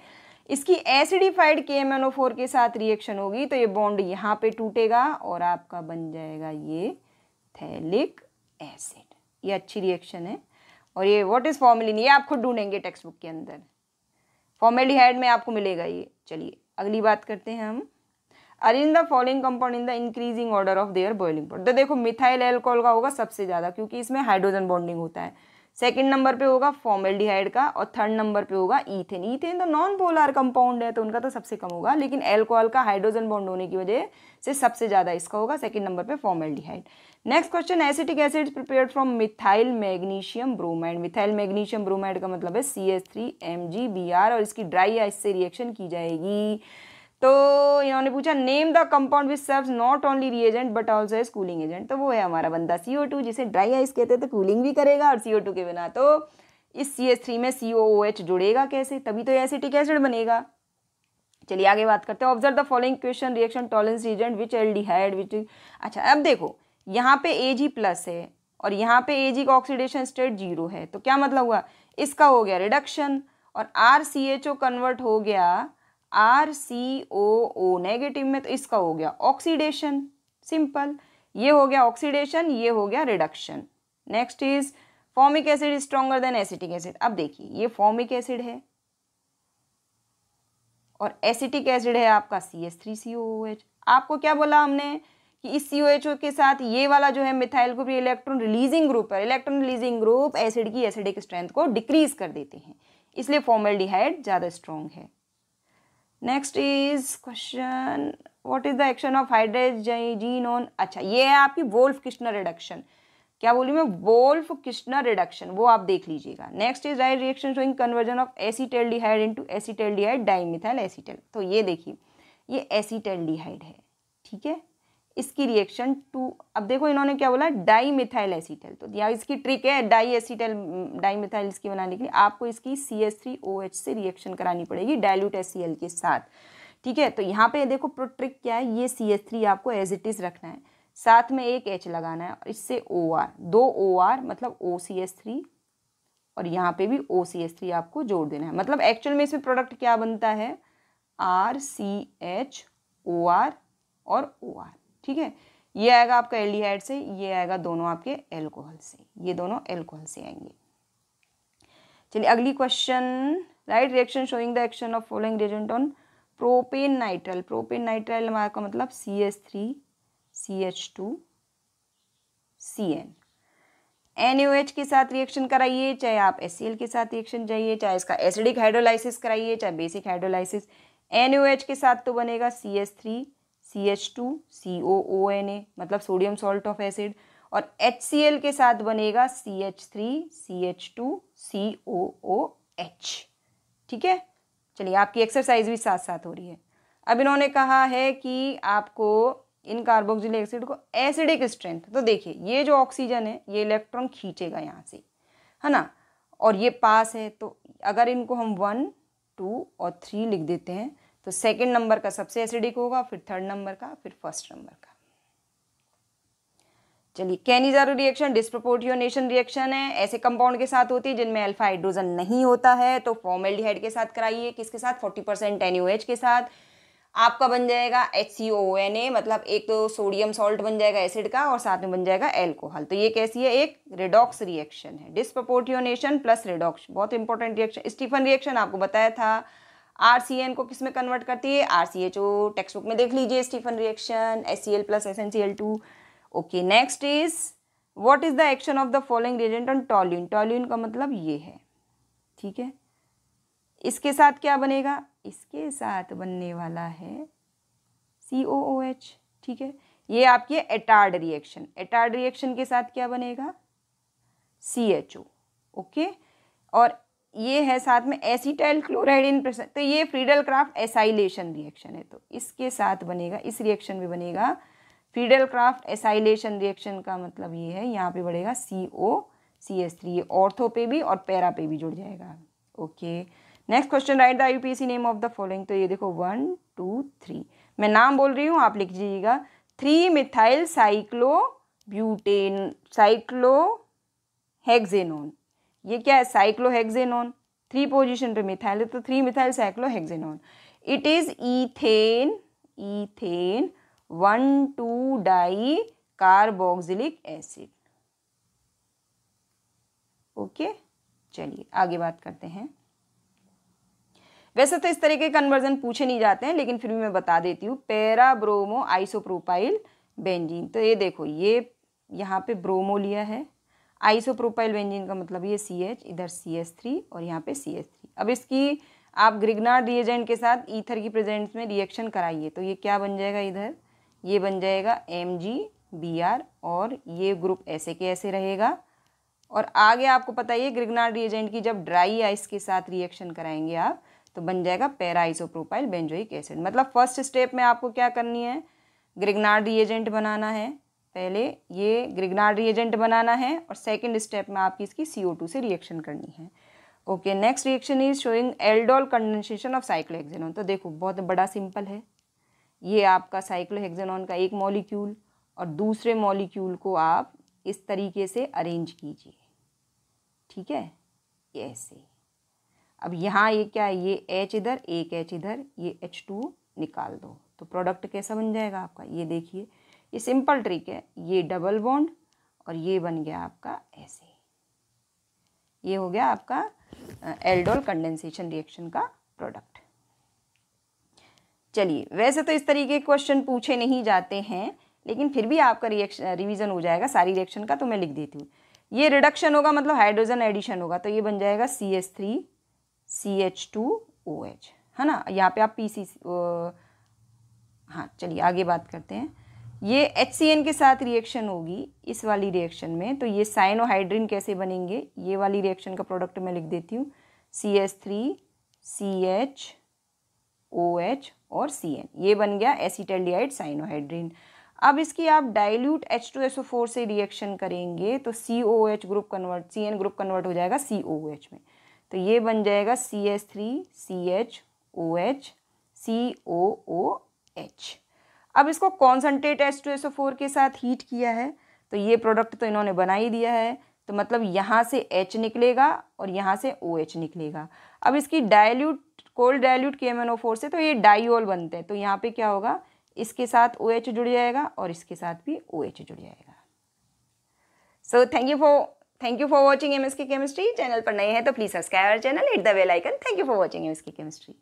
Speaker 1: इसकी एसिडिफाइड KMnO4 के साथ रिएक्शन होगी तो ये बॉन्ड यहाँ पे टूटेगा और आपका बन जाएगा ये थैलिक एसिड। ये अच्छी रिएक्शन है। और ये व्हाट इज फॉर्मेलिन, ये आप खुद ढूंढेंगे टेक्स्ट बुक के अंदर, फॉर्मेल्डिहाइड में आपको मिलेगा ये। चलिए अगली बात करते हैं हम, arrange the following compound in the increasing order of their boiling point. तो देखो मिथाइल एल्कोहल का होगा सबसे ज़्यादा, क्योंकि इसमें हाइड्रोजन बॉन्डिंग होता है। सेकंड नंबर पे होगा फॉर्मेल्डिहाइड का और थर्ड नंबर पे होगा ईथेन। ईथेन तो नॉन पोलर कंपाउंड है तो उनका तो सबसे कम होगा, लेकिन अल्कोहल का हाइड्रोजन बॉन्ड होने की वजह से सबसे ज़्यादा इसका होगा, सेकंड नंबर पे formaldehyde. Next question, acetic acid prepared from methyl magnesium bromide. Methyl magnesium bromide का मतलब है CH3MgBr और इसकी ड्राई आइस से रिएक्शन की जाएगी। तो इन्होंने पूछा name the compound which serves not only reagent but also as cooling agent. तो वो है हमारा बंदा CO2, जिसे ड्राई आइस कहते हैं, तो कूलिंग भी करेगा और CO2 के बिना तो इस CH3 में COOH जुड़ेगा कैसे, तभी तो एसिटिक एसिड बनेगा। चलिए आगे बात करते हैं। Observe the following question reaction Tollens reagent which aldehyde which. अच्छा अब देखो यहाँ पे Ag+ है और यहाँ पे Ag का ऑक्सीडेशन स्टेट 0 है, तो क्या मतलब हुआ, इसका हो गया रिडक्शन और RCHO कन्वर्ट हो गया RCOO नेगेटिव में, तो इसका हो गया ऑक्सीडेशन। सिंपल, ये हो गया ऑक्सीडेशन, ये हो गया reduction. Next is formic acid stronger than acetic acid. अब देखिए ये फॉर्मिक एसिड है और एसिटिक एसिड है आपका CH3COOH। आपको क्या बोला हमने कि इस COHO के साथ ये वाला जो है मिथाइल ग्रुप, ये इलेक्ट्रॉन रिलीजिंग ग्रुप है। इलेक्ट्रॉन रिलीजिंग ग्रुप एसिड की एसिडिक स्ट्रेंथ को डिक्रीज कर देते हैं, इसलिए फॉर्मेल्डिहाइड ज़्यादा स्ट्रॉन्ग है। Next is question, what is the action of hydrogen on. अच्छा ये है आपकी वोल्फ किश्नर रिडक्शन। क्या बोली मैं, वोल्फ किश्नर रिडक्शन, वो आप देख लीजिएगा। Next is right reaction showing conversion of acetaldehyde into acetaldehyde dimethyl acetal. तो ये देखिए ये एसिटल्डिहाइड है, ठीक है, इसकी रिएक्शन टू, अब देखो इन्होंने क्या बोला, डाइमिथाइल एसीटल। तो यहाँ इसकी ट्रिक है डाइमिथाइल इसकी बनाने के लिए आपको इसकी CH3OH से रिएक्शन करानी पड़ेगी डाइल्यूट HCl के साथ, ठीक है। तो यहाँ पे देखो ट्रिक क्या है, ये CH3 आपको एज इट इज रखना है, साथ में एक H लगाना है और इससे OR, 2 OR मतलब OCH3 और यहाँ पे भी OCH3 आपको जोड़ देना है। मतलब एक्चुअल में इसमें प्रोडक्ट क्या बनता है, RCHOR और OR, ठीक है। ये आएगा आपका एल्डिहाइड से, ये आएगा दोनों आपके एल्कोहल से, ये दोनों एल्कोहल से आएंगे। चलिए अगली question, right reaction showing the action of following reagent on propane nitrile. Propane nitrile हमारा का मतलब CH3CH2CN। NaOH के साथ रिएक्शन कराइए, चाहे आप HCl के साथ रिएक्शन चाहिए, चाहे इसका एसिडिक हाइड्रोलाइसिस कराइए, चाहे बेसिक हाइड्रोलाइसिस। NaOH के साथ तो बनेगा CH3CH2COONA मतलब सोडियम सॉल्ट ऑफ एसिड, और HCl के साथ बनेगा CH3CH2COOH, ठीक है। चलिए आपकी एक्सरसाइज भी साथ साथ हो रही है। अब इन्होंने कहा है कि आपको इन कार्बोक्सिलिक एसिड को एसिडिक स्ट्रेंथ, तो देखिए ये जो ऑक्सीजन है ये इलेक्ट्रॉन खींचेगा यहाँ से, है ना, और ये पास है, तो अगर इनको हम 1, 2 और 3 लिख देते हैं तो सेकंड नंबर का सबसे एसिडिक होगा, फिर थर्ड नंबर का, फिर फर्स्ट नंबर का। चलिए कैनिज़ारो रिएक्शन डिस्प्रोपोर्शनेशन रिएक्शन है, ऐसे कंपाउंड के साथ होती है जिनमें अल्फा हाइड्रोजन नहीं होता है, तो फॉर्मेल्डिहाइड के साथ कराइए, किसके साथ, 40% NaOH के साथ। आपका बन जाएगा HCOONA मतलब एक तो सोडियम सॉल्ट बन जाएगा एसिड का और साथ में बन जाएगा एल्कोहल। तो ये कैसी है, एक रिडॉक्स रिएक्शन है, डिस्प्रोपोर्शनेशन प्लस रिडॉक्स, बहुत इंपॉर्टेंट रिएक्शन। स्टीफन रिएक्शन आपको बताया था, RCN को किस में कन्वर्ट करती है, RCHO, टेक्स्ट बुक में देख लीजिए स्टीफन रिएक्शन, HCl प्लस SnCl2। Okay next is what is the action of the following reagent on toluene. Toluene का मतलब ये है, ठीक है, इसके साथ क्या बनेगा, इसके साथ बनने वाला है COOH, ठीक है। ये आपकी एटार्ड रिएक्शन, एटार्ड रिएक्शन के साथ क्या बनेगा, CHO, ओके। और ये है साथ में एसिटाइल क्लोराइड इन प्रेजेंट, तो ये फ्रीडल क्राफ्ट एसाइलेशन रिएक्शन है, तो इसके साथ बनेगा, इस रिएक्शन में बनेगा फ्रीडल क्राफ्ट एसाइलेशन रिएक्शन का मतलब ये है, यहाँ पे बढ़ेगा COCH3, ये ऑर्थो पे भी और पैरा पे भी जुड़ जाएगा, okay. Next question, right the IUPAC name of the following. तो ये देखो 1, 2, 3, मैं नाम बोल रही हूँ आप लिख लीजिएगा। 3-मिथाइल साइक्लोब्यूटेन, साइक्लोहेक्सेनोन, ये क्या है, साइक्लोहेक्सेनोन, 3 पोजीशन पे मिथाइल है तो three methyl cyclohexanone. It is ethane one two dicarboxylic acid, okay. चलिए आगे बात करते हैं। वैसे तो इस तरह के कन्वर्जन पूछे नहीं जाते हैं, लेकिन फिर भी मैं बता देती हूँ। पैरा ब्रोमो आइसोप्रोपाइल बेंजीन, तो ये देखो ये यहाँ पे ब्रोमो लिया है, आइसोप्रोपाइल बेंजीन का मतलब ये CH, इधर CH3 और यहाँ पे CH3। अब इसकी आप ग्रिग्नार्ड रिएजेंट के साथ ईथर की प्रेजेंस में रिएक्शन कराइए तो ये क्या बन जाएगा, इधर ये बन जाएगा MgBr और ये ग्रुप ऐसे के ऐसे रहेगा। और आगे आपको पता है ग्रिग्नार्ड रिएजेंट की जब ड्राई आइस के साथ रिएक्शन कराएंगे आप तो बन जाएगा पैरा आइसोप्रोपाइल बेंजोइक एसिड। मतलब फर्स्ट स्टेप में आपको क्या करनी है, ग्रिग्नार्ड रिएजेंट बनाना है, पहले ये ग्रिग्नार्ड रिएजेंट बनाना है और सेकंड स्टेप में आपकी इसकी CO2 से रिएक्शन करनी है। Okay, next reaction is showing aldol condensation of cyclohexanone. तो देखो बहुत बड़ा सिंपल है, ये आपका साइक्लोहेक्सेनॉन का एक मॉलिक्यूल और दूसरे मॉलिक्यूल को आप इस तरीके से अरेंज कीजिए, ठीक है, ऐसे। अब यहाँ ये क्या है, ये H इधर, एक H इधर, ये H2 निकाल दो तो प्रोडक्ट कैसा बन जाएगा आपका, ये देखिए, ये सिंपल ट्रिक है, ये डबल बॉन्ड और ये बन गया आपका ऐसे, ये हो गया आपका एल्डोल कंडेंसेशन रिएक्शन का प्रोडक्ट। चलिए, वैसे तो इस तरीके के क्वेश्चन पूछे नहीं जाते हैं लेकिन फिर भी आपका रिवीजन हो जाएगा सारी रिएक्शन का, तो मैं लिख देती हूँ। ये रिडक्शन होगा मतलब हाइड्रोजन एडिशन होगा, तो ये बन जाएगा CH3 CH2OH, है ना। यहाँ पे आप हाँ चलिए आगे बात करते हैं। ये HCN के साथ रिएक्शन होगी इस वाली रिएक्शन में, तो ये साइनोहाइड्रिन कैसे बनेंगे, ये वाली रिएक्शन का प्रोडक्ट मैं लिख देती हूँ, CH3 CHOH और CN, ये बन गया एसिटल्डिहाइड साइनोहाइड्रिन। अब इसकी आप डाइल्यूट H2SO4 से रिएक्शन करेंगे तो COOH group convert, CN group convert हो जाएगा COOH में, तो ये बन जाएगा CH3 CHOH COOH। अब इसको कॉन्सनट्रेट H2SO4 के साथ हीट किया है तो ये प्रोडक्ट तो इन्होंने बना ही दिया है, तो मतलब यहाँ से H निकलेगा और यहाँ से OH निकलेगा। अब इसकी डाइल्यूट, कोल्ड डाइल्यूट KMnO4 से तो ये डाइओल बनते हैं, तो यहाँ पे क्या होगा, इसके साथ OH जुड़ जाएगा और इसके साथ भी OH जुड़ जाएगा। So thank you for watching MSK chemistry. Channel पर नए हैं तो please subscribe our channel, hit the bell icon. Thank you for watching MSK chemistry.